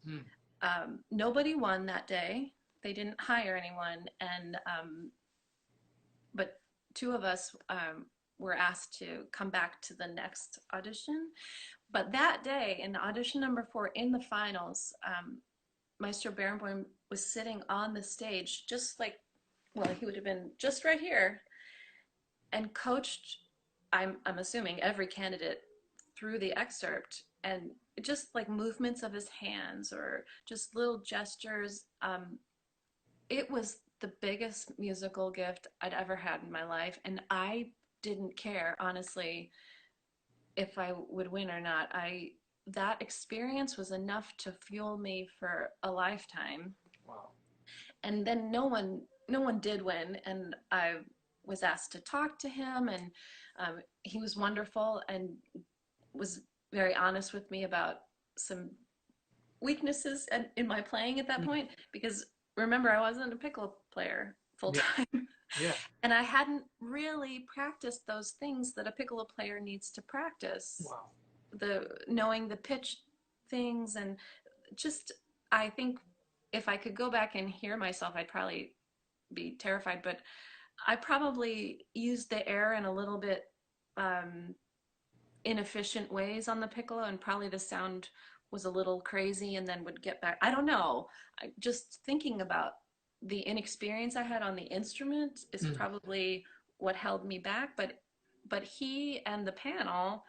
Hmm. Nobody won that day. They didn't hire anyone, and but 2 of us were asked to come back to the next audition. But that day, in audition number 4 in the finals, Maestro Barenboim was sitting on the stage, just like, well, he would have been just right here, and coached, I'm assuming, every candidate through the excerpt, and just like movements of his hands or just little gestures. It was the biggest musical gift I'd ever had in my life, and I didn't care, honestly, if I would win or not. I That experience was enough to fuel me for a lifetime. Wow. And then no one did win, and I was asked to talk to him, and he was wonderful and was very honest with me about some weaknesses in my playing at that point, because remember, I wasn't a piccolo player full Yeah. time. Yeah. And I hadn't really practiced those things that a piccolo player needs to practice, Wow. the knowing the pitch things. And just, I think if I could go back and hear myself, I'd probably be terrified, but I probably used the air in a little bit um, inefficient ways on the piccolo, and probably the sound was a little crazy and then would get back. I don't know. Just thinking about the inexperience I had on the instrument is Mm. probably what held me back. But he and the panel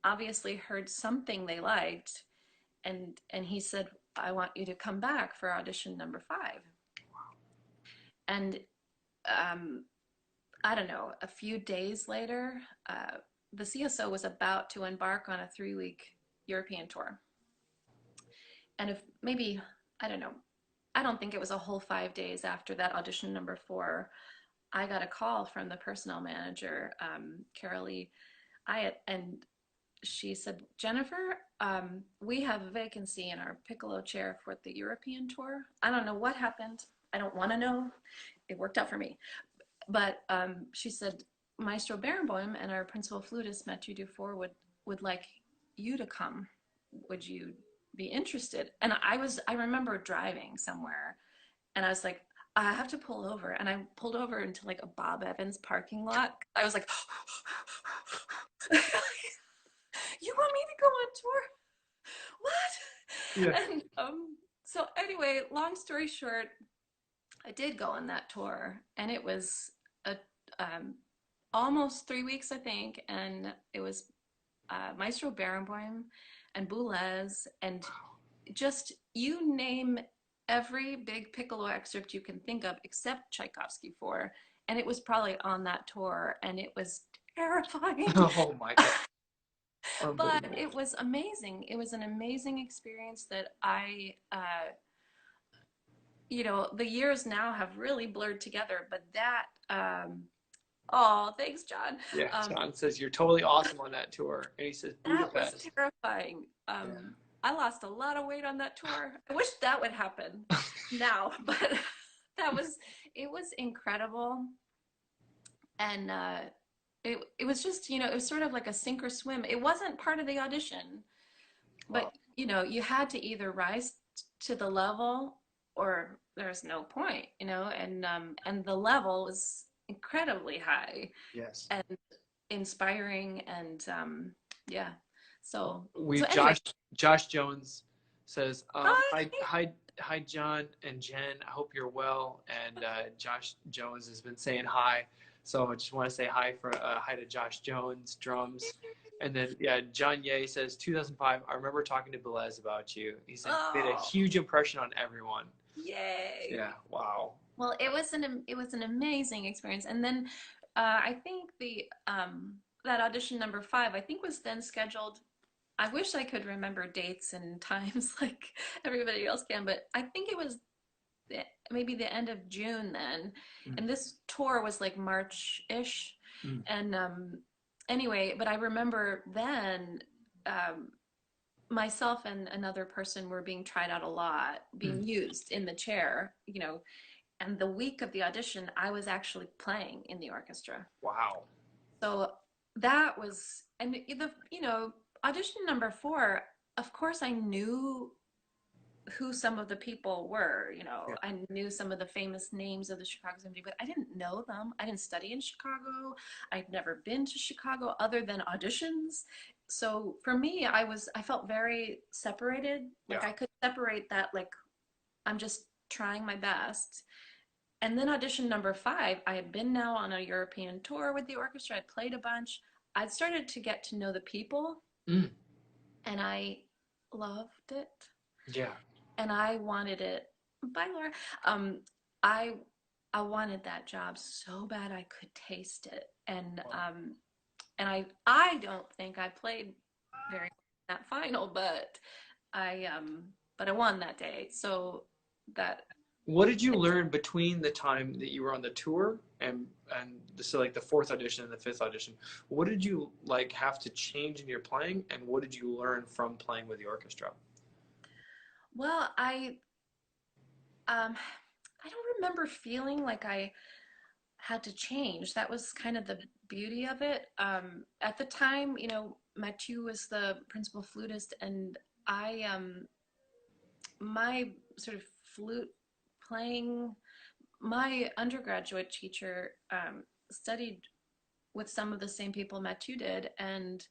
obviously heard something they liked, and he said, I want you to come back for audition number 5. And um, I don't know, a few days later, the CSO was about to embark on a 3-week European tour. and if maybe, I don't know, I don't think it was a whole 5 days after that audition number 4, I got a call from the personnel manager, Carol Lee. And she said, Jennifer, we have a vacancy in our piccolo chair for the European tour. I don't know what happened. I don't want to know. It worked out for me. But she said, Maestro Barenboim and our principal flutist, Mathieu Dufour, would like you to come. Would you be interested? And I remember driving somewhere, and I was like, I have to pull over. And I pulled over into like a Bob Evans parking lot. I was like, you want me to go on tour? What? Yeah. And so anyway, long story short, I did go on that tour, and it was a almost 3 weeks, I think, and it was Maestro Barenboim and Boulez, and just you name every big piccolo excerpt you can think of, except Tchaikovsky 4, and it was probably on that tour, and it was terrifying. Oh my God. But it was amazing. It was an amazing experience that the years now have really blurred together, but that, oh, thanks, John. Yeah, John says you're totally awesome on that tour, and he says That Budapest. was terrifying. I lost a lot of weight on that tour. I wish that would happen now, but it was incredible. And it was just, it was sort of like a sink or swim. It wasn't part of the audition, but you had to either rise to the level or there's no point, and the level was incredibly high. Yes. And inspiring, and yeah. So anyway. Josh Jones says, hi. hi John and Jen. I hope you're well. And Josh Jones has been saying hi. So I just want to say hi to Josh Jones, drums. And then, John Ye says, 2005, I remember talking to Boulez about you. He said, made a huge impression on everyone. Yay. Yeah, wow. Well, it was an amazing experience. And then I think that audition number 5, I think, was then scheduled. I wish I could remember dates and times like everybody else can, but I think it was maybe the end of June then. And this tour was like March-ish. And anyway, but I remember then myself and another person were being tried out a lot, being used in the chair, and the week of the audition, I was actually playing in the orchestra. Wow. So that was, and audition number 4, of course I knew who some of the people were, I knew some of the famous names of the Chicago Symphony, but I didn't know them. I didn't study in Chicago. I'd never been to Chicago other than auditions. So for me, I felt very separated. Like I could separate that, like I'm just trying my best. And then audition number 5, I had been now on a European tour with the orchestra. I played a bunch. I'd started to get to know the people, and I loved it. Yeah. And I wanted it. Bye, Laura. I wanted that job so bad I could taste it. And I don't think I played very well in that final, but I won that day. So that. What did you learn between the time that you were on the tour and so like the 4th audition and the 5th audition? What did you have to change in your playing, and what did you learn from playing with the orchestra? Well, I don't remember feeling like I had to change. That was kind of the beauty of it. At the time, Mathieu was the principal flutist, and my sort of flute playing, my undergraduate teacher studied with some of the same people Mathieu did, and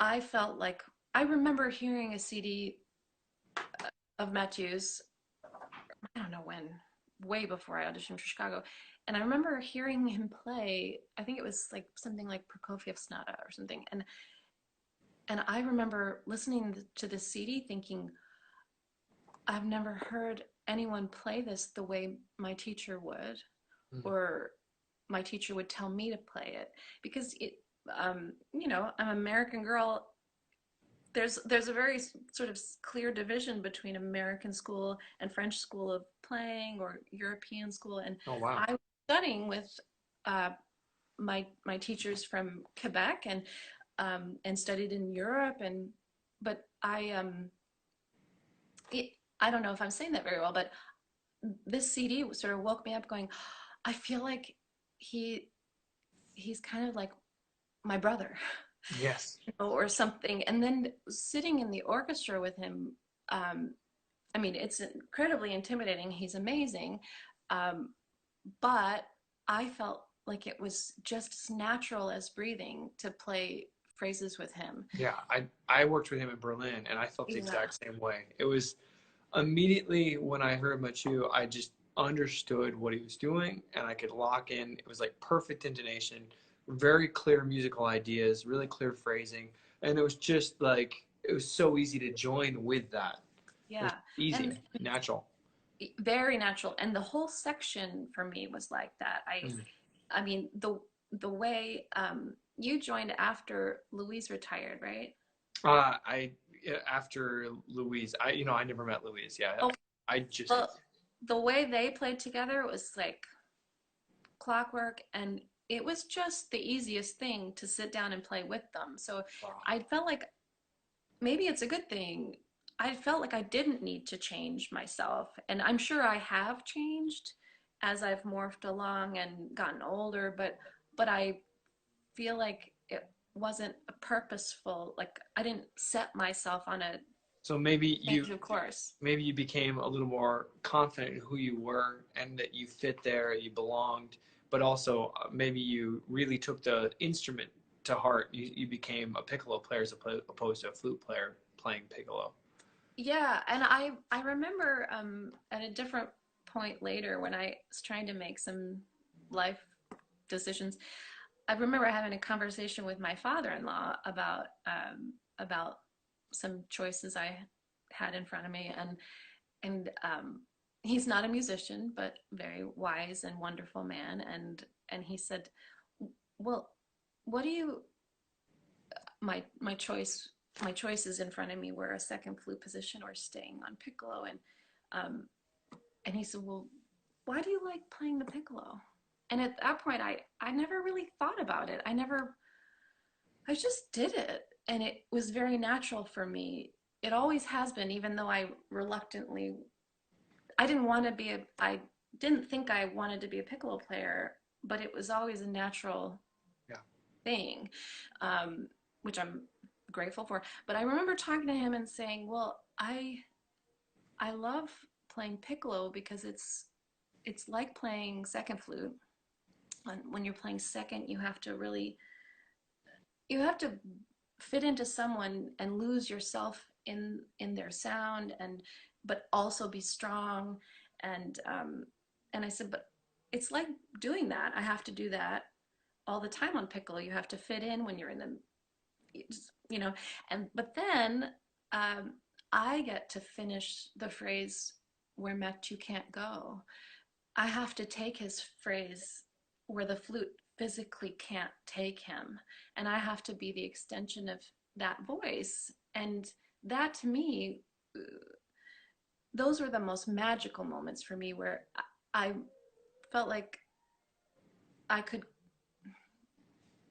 I felt like I remember hearing a CD of Mathieu's, I don't know when, way before I auditioned for Chicago, and I remember hearing him play, I think it was like something like Prokofiev Sonata or something, and I remember listening to this CD thinking, I've never heard anyone play this the way my teacher would, or my teacher would tell me to play it, because I'm an American girl there's a very sort of clear division between American school and French school of playing or European school. And Oh, wow. I was studying with uh, my teachers from Quebec and studied in Europe. But I don't know if I'm saying that very well, but this CD sort of woke me up going, I feel like he he's kind of like my brother. Yes. Or something. And then sitting in the orchestra with him, um, I mean, it's incredibly intimidating. He's amazing. Um, but I felt like it was just as natural as breathing to play phrases with him. Yeah, I worked with him in Berlin, and I felt the Yeah. exact same way. It was immediately when I heard Machu, I just understood what he was doing, and I could lock in. It was like perfect intonation, very clear musical ideas, really clear phrasing, and it was just like it was so easy to join with that. It was Yeah. easy, And natural. very natural. And the whole section for me was like that. Mm. I mean, the way you joined after Louise retired, right? I after Louise, I never met Louise. Yeah, Oh, I just well, the way they played together was like clockwork, and it was just the easiest thing to sit down and play with them. So wow. I felt like maybe it's a good thing. I felt like I didn't need to change myself, and I'm sure I have changed as I've morphed along and gotten older, but I feel like it wasn't a purposeful, like I didn't set myself on a So change of course. maybe you became a little more confident in who you were and that you fit there, you belonged, but also maybe you really took the instrument to heart. You became a piccolo player as opposed to a flute player playing piccolo. Yeah, and I remember at a different point later when I was trying to make some life decisions, I remember having a conversation with my father-in-law about some choices I had in front of me, and he's not a musician, but very wise and wonderful man, and he said, "Well, what do you my choices in front of me were a second flute position or staying on piccolo, um, and he said, well, why do you like playing the piccolo? And at that point, I never really thought about it. I just did it, and it was very natural for me. It always has been, even though I reluctantly, I didn't think I wanted to be a piccolo player, but it was always a natural Yeah. thing, which I'm grateful for. But I remember talking to him and saying, "Well, I love playing piccolo because it's like playing second flute. And when you're playing second, you have to fit into someone and lose yourself in their sound, and but also be strong." And I said, "But it's like doing that. I have to do that all the time on piccolo. You have to fit in when you're in the you know and but then um, I get to finish the phrase where Matthew can't go. I have to take his phrase where the flute physically can't take him, and I have to be the extension of that voice. And that to me, those were the most magical moments for me, where I felt like I could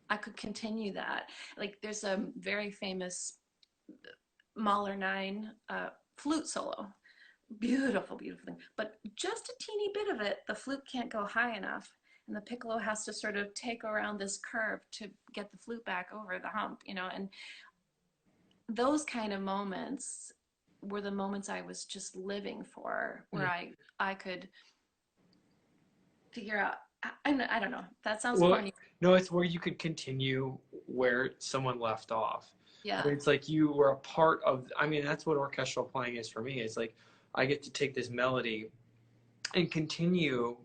I could continue that. Like there's a very famous Mahler 9 flute solo. Beautiful, beautiful thing. But just a teeny bit of it, the flute can't go high enough. And the piccolo has to sort of take around this curve to get the flute back over the hump. And those kind of moments were the moments I was just living for, where I could figure out, I don't know, that sounds Well, corny. no, it's where you could continue where someone left off. I Yeah. mean, it's like you were a part of, I mean, that's what orchestral playing is for me. It's like I get to take this melody and continue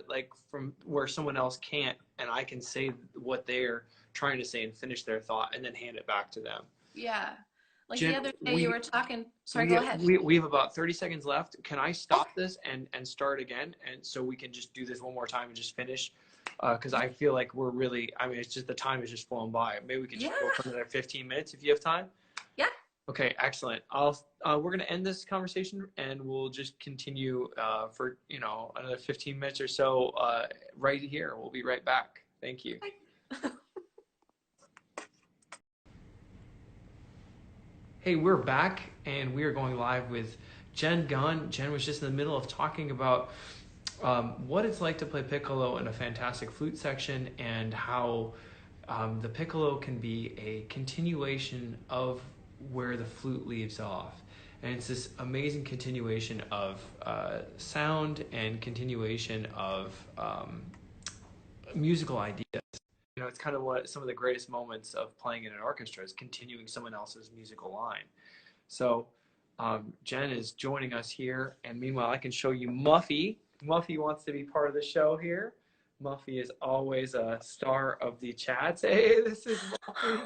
like from where someone else can't, and I can say what they're trying to say and finish their thought and then hand it back to them. Yeah. Like the Jen, other day you were talking, sorry, we go ahead. we have about 30 seconds left. Can I stop this and start again? And so we can just do this one more time and just finish. Because I feel like we're really, I mean, it's just the time is just flown by. Maybe we could just Yeah. go for another 15 minutes if you have time. Yeah. Okay, excellent. We're gonna end this conversation and we'll just continue for another 15 minutes or so right here. We'll be right back. Thank you. Hey, we're back and we are going live with Jenn Gunn. Jenn was just in the middle of talking about what it's like to play piccolo in a fantastic flute section and how the piccolo can be a continuation of where the flute leaves off. And it's this amazing continuation of sound and continuation of musical ideas. It's kind of what some of the greatest moments of playing in an orchestra is continuing someone else's musical line. So Jenn is joining us here, and meanwhile I can show you Muffy. Muffy wants to be part of the show here. Muffy is always a star of the chats. Hey, this is Muffy.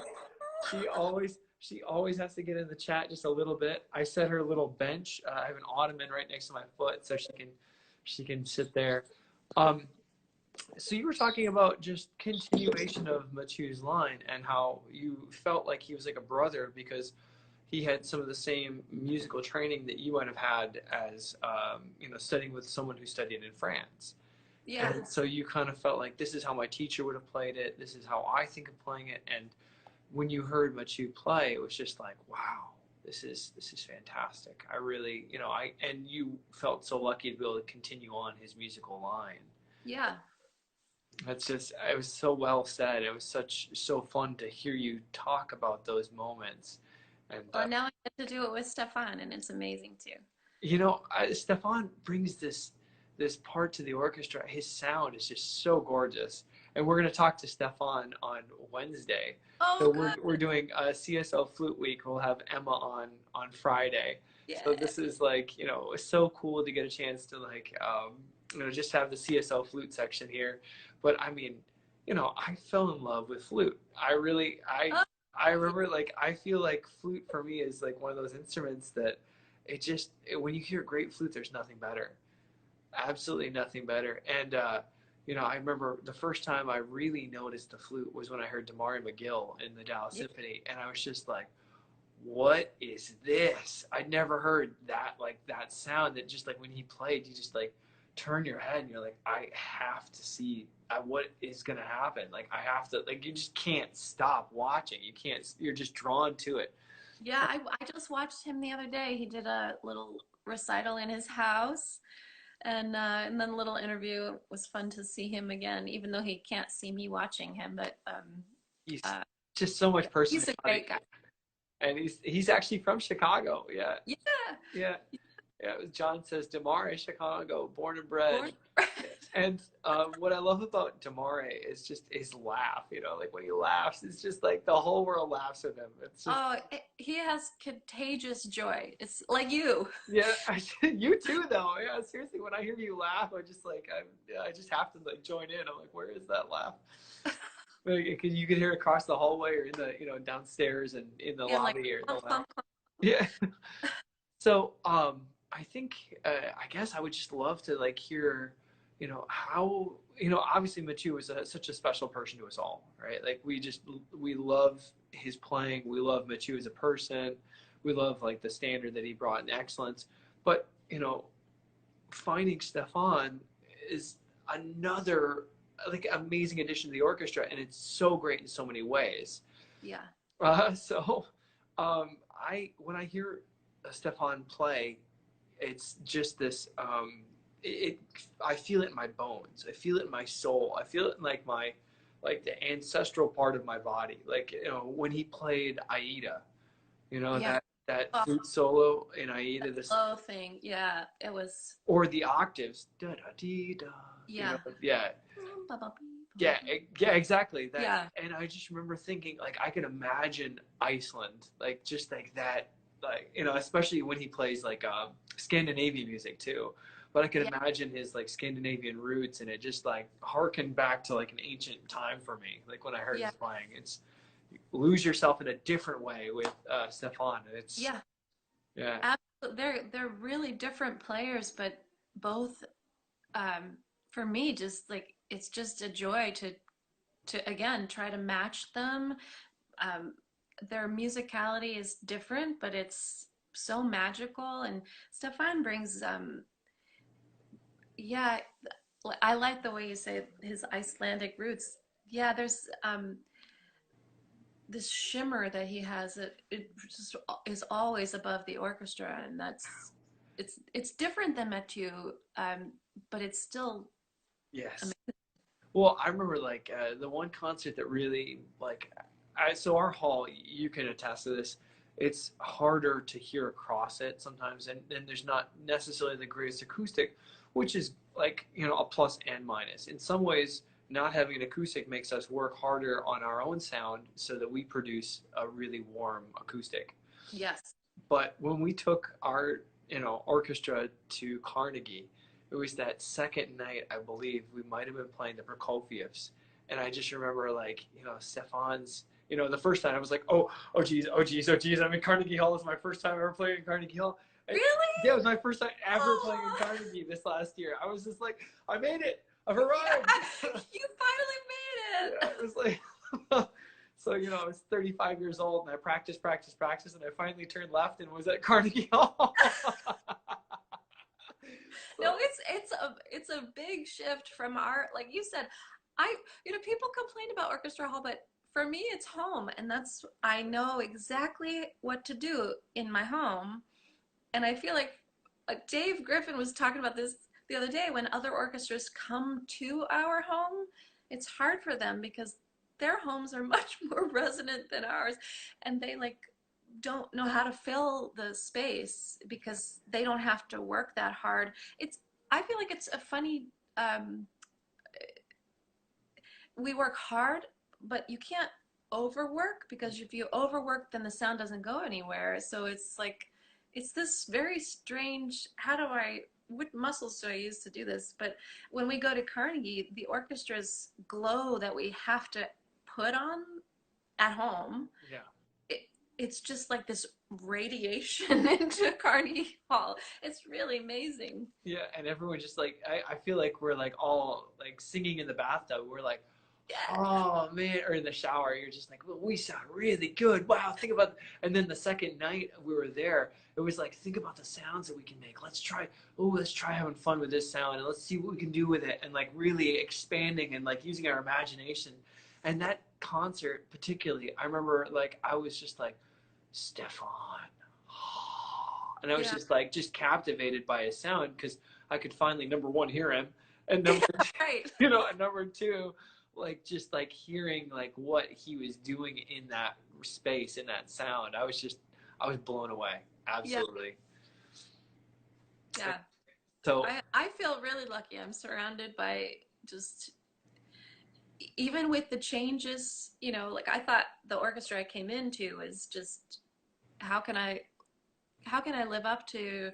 She always has to get in the chat just a little bit. I set her little bench. I have an ottoman right next to my foot, so she can sit there. So you were talking about just continuation of Machu's line and how you felt like he was like a brother because he had some of the same musical training that you might have had as studying with someone who studied in France. Yeah. And so you kind of felt like this is how my teacher would have played it. This is how I think of playing it. And when you heard Machu play, it was just like, wow, this is fantastic. I really, and you felt so lucky to be able to continue on his musical line. Yeah. It was so well said. It was so fun to hear you talk about those moments. And Well, now I get to do it with Stefan, and it's amazing too. Stefan brings this part to the orchestra. His sound is just so gorgeous. And we're going to talk to Stefan on Wednesday. Oh, so good. we're doing a CSL Flute Week. We'll have Emma on Friday. Yeah. So this is like, it's so cool to get a chance to like, just have the CSL flute section here. But I mean, I fell in love with flute. I remember like, I feel like flute for me is like one of those instruments that when you hear great flute, there's nothing better. Absolutely nothing better. And, I remember the first time I really noticed the flute was when I heard Damari McGill in the Dallas Symphony. And I was just like, what is this? I'd never heard that sound that just like when he played, you just like turn your head and you're like, I have to see what is going to happen. Like I have to, like, you just can't stop watching. You're just drawn to it. Yeah, I just watched him the other day. He did a little recital in his house, and then a little interview. It was fun to see him again, even though he can't see me watching him. But he's just so much personality. He's a great guy. And he's actually from Chicago. Yeah. Yeah. John says Damare, Chicago, born and bred. And what I love about Damare is just his laugh. Like when he laughs, it's just like the whole world laughs with him. It's just, he has contagious joy. It's like you. Yeah, you too, though. Yeah, seriously, when I hear you laugh, I just have to like join in. I'm like, where is that laugh? Because you can hear it across the hallway or in the downstairs and in the lobby or the lounge. Yeah. So I think I guess I would just love to like hear how obviously Machu is such a special person to us all, right? Like we love his playing. We love Machu as a person. We love like the standard that he brought in excellence. But finding Stefan is another like amazing addition to the orchestra, and it's so great in so many ways. Yeah. When I hear Stefan play, it's just this. I feel it in my bones. I feel it in my soul. I feel it in like the ancestral part of my body. Like when he played Aida, that flute solo in Aida. The slow thing, yeah, it was. Or the octaves, da da dee da. Yeah. Yeah, exactly. That, yeah. And I just remember thinking, like, I can imagine Iceland, like, just like that, like, especially when he plays like Scandinavian music too. But I could imagine his like Scandinavian roots, and it just like harkened back to like an ancient time for me. Like when I heard his playing, it's you lose yourself in a different way with Stefan. It's absolutely. They're really different players, but both for me, just like it's just a joy to again try to match them. their musicality is different, but it's so magical. And Stefan brings, yeah, I like the way you say his Icelandic roots. Yeah, there's this shimmer that he has. It just is always above the orchestra, and it's different than Mathieu, but it's still Yes. amazing. Well, I remember like the one concert that really like so our hall, you can attest to this. It's harder to hear across it sometimes, and there's not necessarily the greatest acoustic, which is like a plus and minus. In some ways, not having an acoustic makes us work harder on our own sound so that we produce a really warm acoustic. Yes. But when we took our orchestra to Carnegie, it was that second night, I believe, we might have been playing the Prokofievs. And I just remember like, Stefan's, the first time I was like, oh geez, oh geez, oh geez. I'm in Carnegie Hall. This is my first time ever playing in Carnegie Hall. Really? Yeah, it was my first time ever playing in Carnegie this last year. I was just like, I made it. I've arrived. You finally made it. Yeah, it was like, so, I was 35 years old and I practiced, and I finally turned left and was at Carnegie Hall. No, it's a big shift from our, like you said, people complain about orchestra hall, but for me it's home, and I know exactly what to do in my home. And I feel like Dave Griffin was talking about this the other day. When other orchestras come to our home, it's hard for them because their homes are much more resonant than ours, and they like don't know how to fill the space because they don't have to work that hard. I feel like it's a funny, we work hard, but you can't overwork, because if you overwork, then the sound doesn't go anywhere. So it's like, it's this very strange, what muscles do I use to do this? But when we go to Carnegie, the orchestra's glow that we have to put on at home, Yeah. It's just like this radiation into Carnegie Hall. It's really amazing. Yeah, and everyone just like I feel like we're like all like singing in the bathtub. We're like, Yeah. oh man, or in the shower. You're just like, well, we sound really good. Wow, think about. And then the second night we were there, it was like, think about the sounds that we can make. Let's try. Oh, let's try having fun with this sound, and let's see what we can do with it, and like really expanding and like using our imagination. And that concert particularly, I remember like I was just like, Stefan. And I was Yeah. just like, just captivated by his sound because I could finally, number one, hear him. And number, Right. and number two, like just like hearing like what he was doing in that space, in that sound. I was blown away. Absolutely. Yeah. So I feel really lucky. I'm surrounded by just, even with the changes, like I thought the orchestra I came into was just, how can I live up to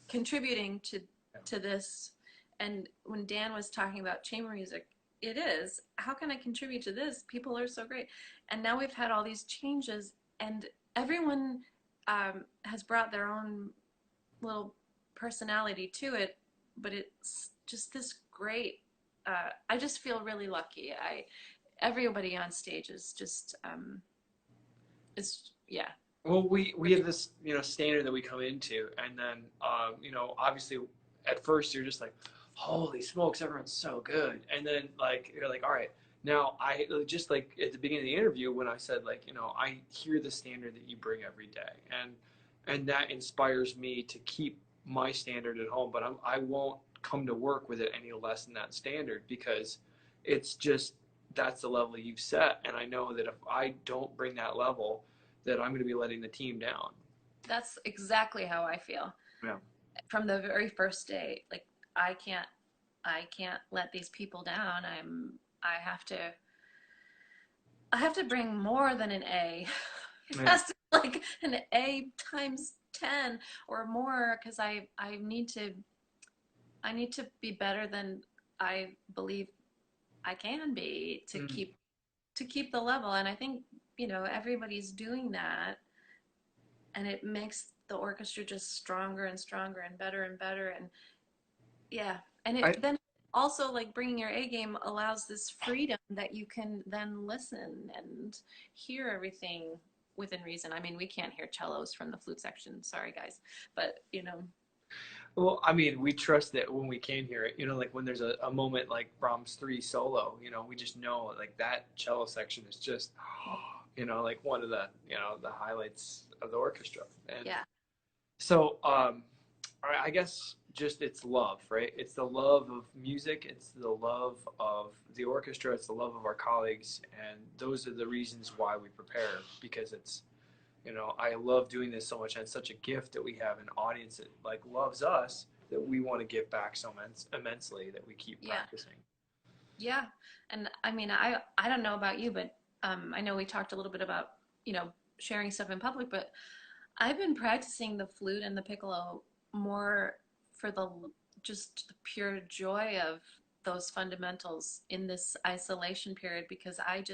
contributing to this? And when Dan was talking about chamber music, it is, how can I contribute to this? People are so great. And now we've had all these changes, and everyone has brought their own little personality to it, but it's just this great, I just feel really lucky. Everybody on stage is just, yeah. well, we have this standard that we come into, and then obviously at first you're just like, holy smokes, everyone's so good, and then like you're like, all right, now I just like at the beginning of the interview when I said like I hear the standard that you bring every day, and that inspires me to keep my standard at home, but I won't come to work with it any less than that standard because it's just that's the level you've set, and I know that if I don't bring that level that I'm going to be letting the team down. That's exactly how I feel. Yeah. From the very first day, like I can't let these people down. I have to bring more than an A. It has to be like an A times 10 or more, because I need to be better than I believe I can be to keep the level. And I think everybody's doing that, and it makes the orchestra just stronger and stronger and better and better. And yeah, and then also like bringing your A game allows this freedom that you can then listen and hear everything within reason. I mean, we can't hear cellos from the flute section. Sorry, guys. But, you know. Well, I mean, we trust that when we can hear it, you know, like when there's a moment like Brahms 3 solo, you know, we just know like that cello section is just, you know, like one of the, you know, the highlights of the orchestra. And Yeah. so, I guess just it's love, right? It's the love of music. It's the love of the orchestra. It's the love of our colleagues. And those are the reasons why we prepare, because it's, you know, I love doing this so much, and it's such a gift that we have an audience that like loves us, that we want to give back so immensely, that we keep Yeah. practicing. Yeah. And I mean, I don't know about you, but I know we talked a little bit about, you know, sharing stuff in public, but I've been practicing the flute and the piccolo more for the just the pure joy of those fundamentals in this isolation period, because I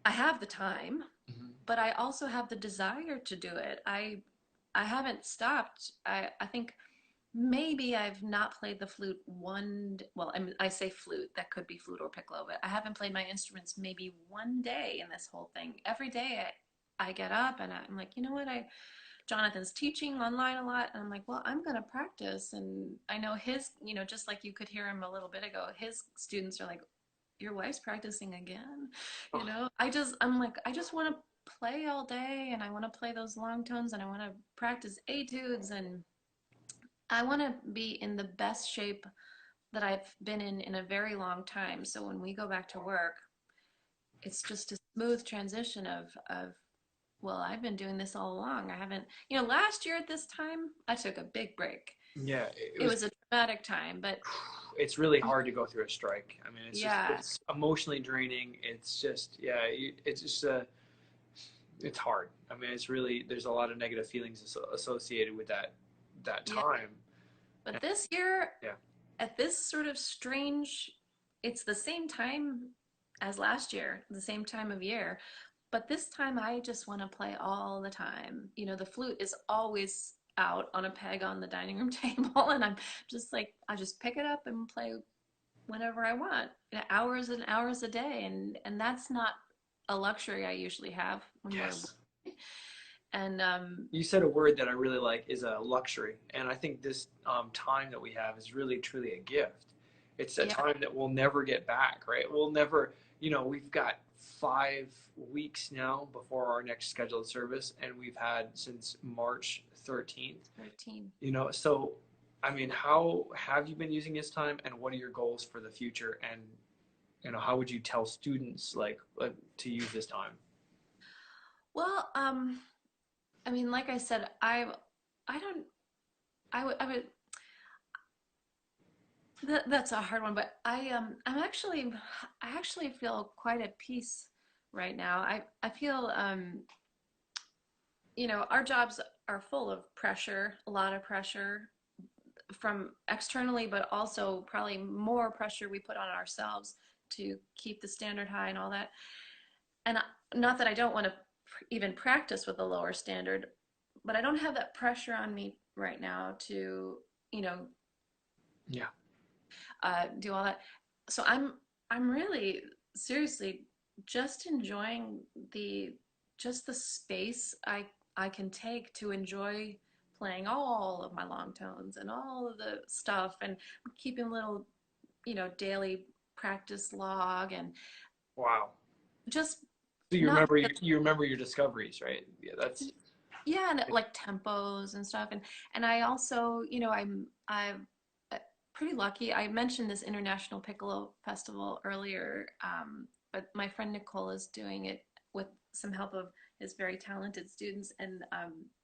have the time, Mm-hmm. but I also have the desire to do it. I haven't stopped. I think maybe I've not played the flute well, I say flute, that could be flute or piccolo, but I haven't played my instruments maybe one day in this whole thing. Every day I get up and I'm like, you know what, Jonathan's teaching online a lot, and I'm like, well, I'm going to practice. And I know his, you know, just like you could hear him a little bit ago, his students are like, your wife's practicing again. You Oh, know, I'm like, I just want to play all day, and I want to play those long tones, and I want to practice etudes, and I want to be in the best shape that I've been in a very long time. So when we go back to work, it's just a smooth transition of well, I've been doing this all along. I haven't, you know, last year at this time, I took a big break. yeah, It was a traumatic time, but it's really hard to go through a strike. I mean, it's just, yeah, it's emotionally draining. It's just, yeah, it's just, it's hard. I mean, it's really, there's a lot of negative feelings associated with that yeah. time. But And, this year, yeah. at this sort of strange, it's the same time as last year, the same time of year. But this time I just want to play all the time. You know, the flute is always out on a peg on the dining room table, and I'm just like, I just pick it up and play whenever I want, hours and hours a day. And that's not a luxury I usually have when we're, Yes. and You said a word that I really like, is a luxury. And I think this time that we have is really, truly a gift. It's a yeah, time that we'll never get back, right? We'll never, you know, we've got 5 weeks now before our next scheduled service, and we've had since March 13th. 13. You know, so I mean, how have you been using this time, and what are your goals for the future? And you know, how would you tell students like to use this time? Well, I mean, like I said, I don't, I would, that's a hard one, but I actually feel quite at peace right now. I feel, you know, our jobs are full of pressure, a lot of pressure from externally, but also probably more pressure we put on ourselves to keep the standard high and all that. And not that I don't want to even practice with a lower standard, but I don't have that pressure on me right now to, you know, Yeah. do all that. So I'm really seriously just enjoying the just the space I can take to enjoy playing all of my long tones and all of the stuff, and keeping little, you know, daily practice log, and Wow. just So you not remember you remember your discoveries, right? Yeah, that's yeah, and like tempos and stuff. And I also, you know, I'm pretty lucky. I mentioned this International Piccolo Festival earlier, but my friend Nicole is doing it with some help of his very talented students, and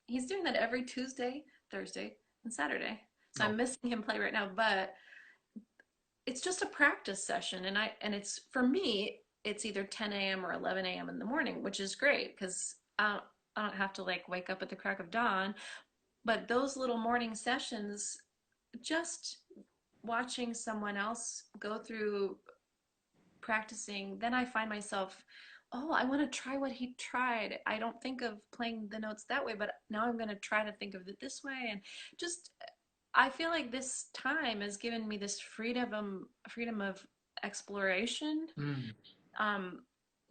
he's doing that every Tuesday, Thursday, and Saturday. So no. I'm missing him play right now, but it's just a practice session, and it's for me, it's either 10 a.m. or 11 a.m. in the morning, which is great because I don't have to like wake up at the crack of dawn. But those little morning sessions, just watching someone else go through practicing, then I find myself, oh, I want to try what he tried. I don't think of playing the notes that way, but now I'm going to try to think of it this way. And just, I feel like this time has given me this freedom of exploration. Mm. Um,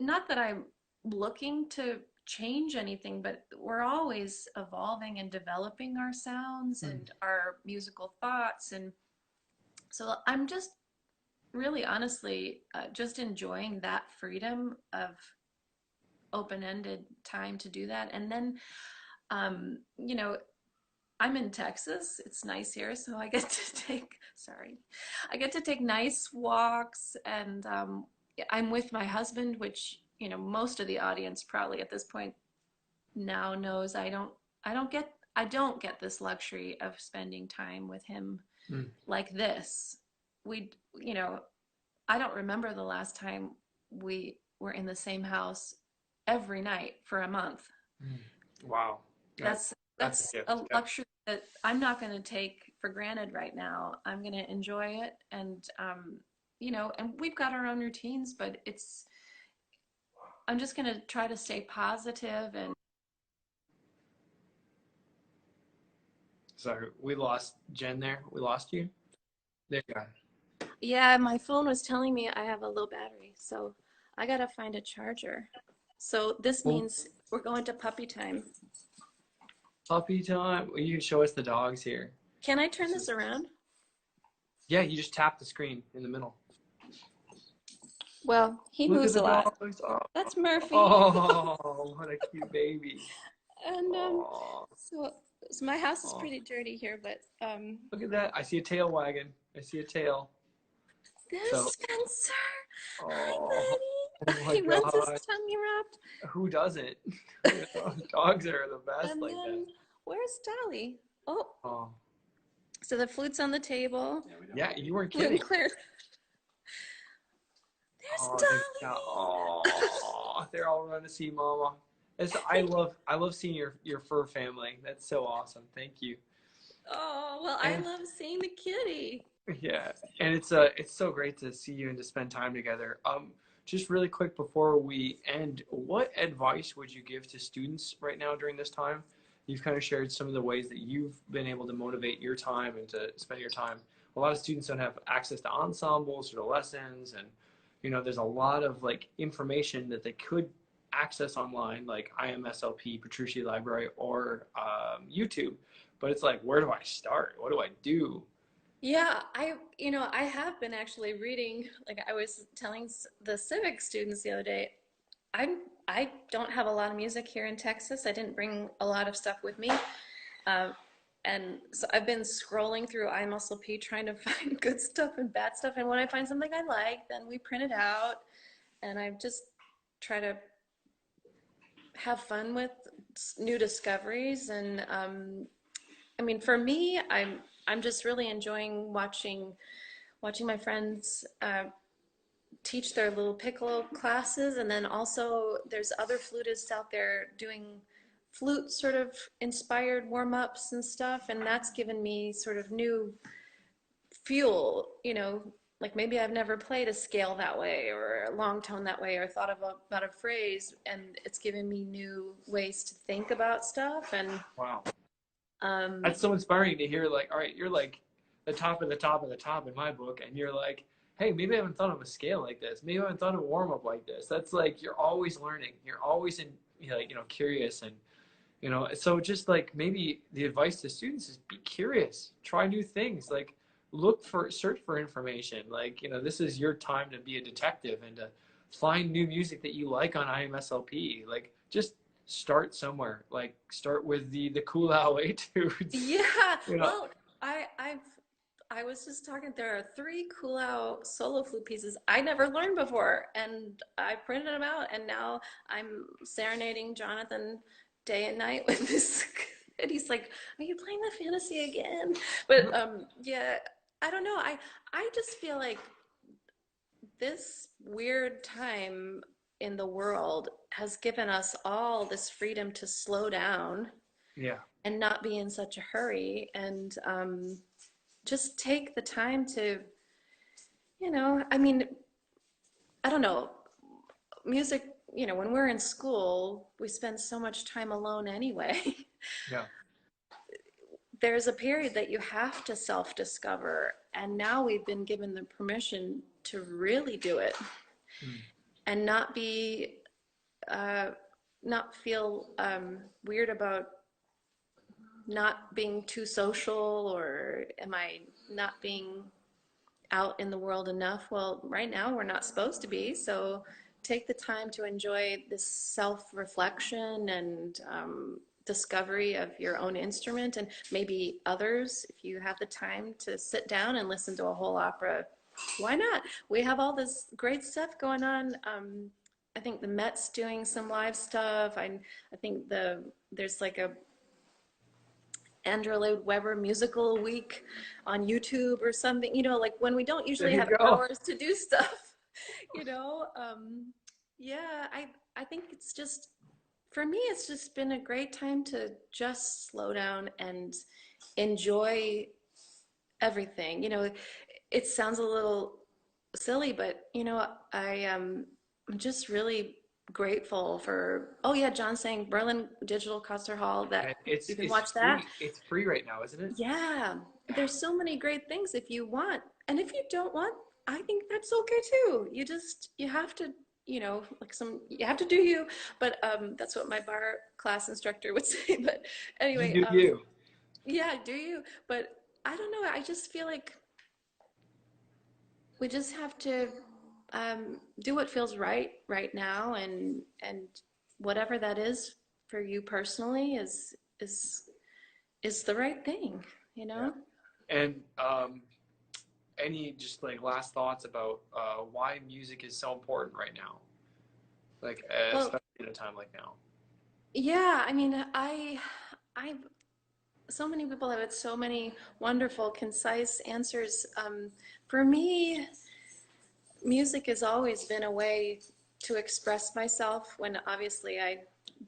not that I'm looking to change anything, but we're always evolving and developing our sounds and our musical thoughts. And so I'm just really honestly just enjoying that freedom of open-ended time to do that. And then, you know, I'm in Texas. It's nice here, so I get to take, sorry, I get to take nice walks, and I'm with my husband, which, you know, most of the audience probably at this point now knows I don't get this luxury of spending time with him like this. We, you know, I don't remember the last time we were in the same house every night for a month. Wow. That's That's that's a gift. a luxury that I'm not going to take for granted right now. I'm going to enjoy it, and you know, and we've got our own routines, but I'm just going to try to stay positive. And Sorry, we lost Jen there. We lost you. There you are. yeah, my phone was telling me I have a low battery, so I got to find a charger. So this Well, means we're going to puppy time. puppy time. You can show us the dogs here. Can I turn this around? Yeah, you just tap the screen in the middle. Well, he Look at moves the a lot. dogs. Oh, That's Murphy. oh, what a cute baby. And Oh, so my house is oh, pretty dirty here, but look at that. I see a tail wagging. I see a tail. there's So, Spencer. Hi, oh, oh buddy. my He wants his God. tummy rubbed. Who doesn't? Dogs are the best And like that. then where's Dolly? Oh, Oh, so the flute's on the table. yeah, you weren't Flute and kidding. clear. There's Oh, Dolly. they're all running to see Mama. I love seeing your fur family. That's so awesome. Thank you. Oh, well, I And love seeing the kitty. yeah, and it's so great to see you and to spend time together. Just really quick before we end, what advice would you give to students right now during this time? You've kind of shared some of the ways that you've been able to motivate your time and to spend your time. A lot of students don't have access to ensembles or to lessons, and there's a lot of like information that they could access online, like IMSLP, Petrucci Library, or YouTube. But it's like, where do I start? What do I do? Yeah, I have been actually reading, like I was telling the civic students the other day, I don't have a lot of music here in Texas. I didn't bring a lot of stuff with me. Um, and so I've been scrolling through IMSLP trying to find good stuff and bad stuff. And when I find something I like, then we print it out. And I just try to have fun with new discoveries. And I mean, for me, I'm just really enjoying watching my friends teach their little piccolo classes, and then also there's other flutists out there doing flute sort of inspired warm-ups and stuff, and that's given me sort of new fuel, like maybe I've never played a scale that way or a long tone that way or thought about a phrase, and it's given me new ways to think about stuff. And Wow. um, That's so inspiring to hear. Like, all right, you're like the top of the top of the top in my book, and you're like, hey, maybe I haven't thought of a scale like this. Maybe I haven't thought of a warm up like this. That's like you're always learning. You're always curious, and so just like maybe the advice to students is be curious, try new things, like search for information. Like this is your time to be a detective and to find new music that you like on IMSLP. Like just start somewhere. Like start with the cool owl etudes. yeah, you know well, I was just talking, there are 3 Kulau solo flute pieces I never learned before, and I printed them out, and now I'm serenading Jonathan day and night with this. And he's like, are you playing the fantasy again? But yeah, I don't know. I just feel like this weird time in the world has given us all this freedom to slow down yeah. and not be in such a hurry, and just take the time to, I mean, I don't know, music, when we're in school, we spend so much time alone anyway. Yeah. There's a period that you have to self-discover, and now we've been given the permission to really do it Mm. and not be not feel weird about not being too social, or am I not being out in the world enough? Well, right now we're not supposed to be, so take the time to enjoy this self-reflection and discovery of your own instrument, and maybe others. If you have the time to sit down and listen to a whole opera, why not? We have all this great stuff going on. I think the Met's doing some live stuff. I think there's like a Andrew Lloyd Webber musical week on YouTube or something, you know, like when we don't usually have hours to do stuff, you know. Yeah, I think it's just, for me, it's just been a great time to just slow down and enjoy everything. You know, it sounds a little silly, but you know, I'm just really grateful for, oh yeah, John saying Berlin Digital Concert Hall, that you can watch that. It's free right now, isn't it? Yeah, there's so many great things if you want. And if you don't want, I think that's okay too. You have to, you know, like you have to do you, but that's what my bar class instructor would say. But anyway, you do you. Yeah, do you? But I don't know, I just feel like we just have to do what feels right now, and whatever that is for you personally is the right thing, you know. Yeah. And any just like last thoughts about why music is so important right now, like especially at a time like now? Yeah, I mean, so many people have had so many wonderful, concise answers. For me, music has always been a way to express myself when obviously I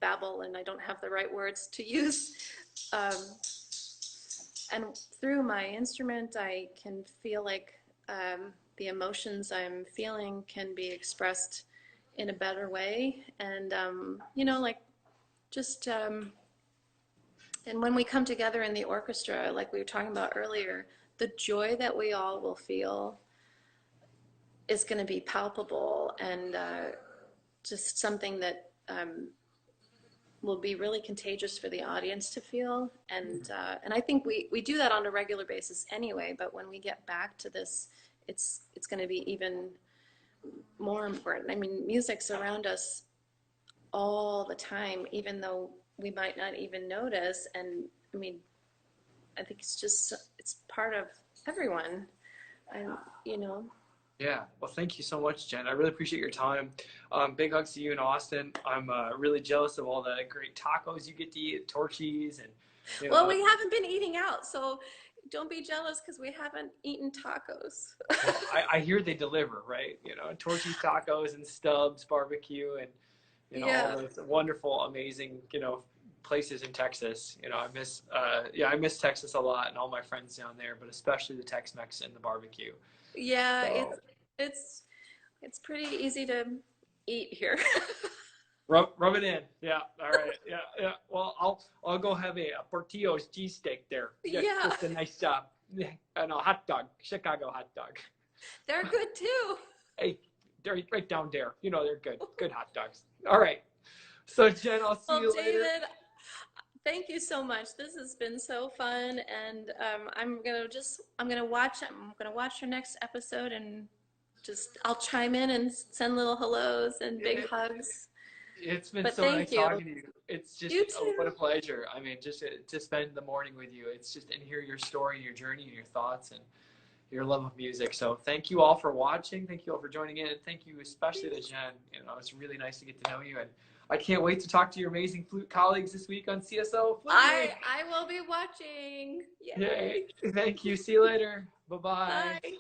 babble and I don't have the right words to use. And through my instrument, I can feel like the emotions I'm feeling can be expressed in a better way. And, you know, like just, and when we come together in the orchestra, like we were talking about earlier, the joy that we all will feel is going to be palpable, and just something that will be really contagious for the audience to feel. And I think we do that on a regular basis anyway, but when we get back to this, it's going to be even more important. I mean, music's around us all the time, even though we might not even notice. And I mean, I think it's part of everyone, and you know. Yeah, well, thank you so much, Jen. I really appreciate your time. Big hugs to you in Austin. I'm really jealous of all the great tacos you get to eat at Torchy's. And you know, well, we haven't been eating out, so don't be jealous because we haven't eaten tacos. Well, I hear they deliver, right? You know, Torchy's Tacos and Stubbs Barbecue, and you know, all those wonderful, amazing, you know, places in Texas. You know, I miss Texas a lot, and all my friends down there, but especially the Tex-Mex and the barbecue. Yeah, so it's pretty easy to eat here. Rub it in. Yeah. All right. Yeah. Well, I'll go have a Portillo's cheesesteak there. Yeah. Just a nice and a hot dog, Chicago hot dog. They're good too. Hey, they're right down there. You know, they're good. Good hot dogs. All right. So Jen, I'll see you later. David, thank you so much. This has been so fun, and I'm gonna watch your next episode, and I'll chime in and send little hellos and big hugs. It's been so nice talking to you. It's just what a pleasure. I mean, just to spend the morning with you. It's just and hear your story, your journey, and your thoughts, and your love of music. So thank you all for watching. Thank you all for joining in. And thank you especially to Jen. You know, it's really nice to get to know you, and I can't wait to talk to your amazing flute colleagues this week on CSO Flute Week. I will be watching. Yay. Thank you. See you later. Bye-bye. Bye.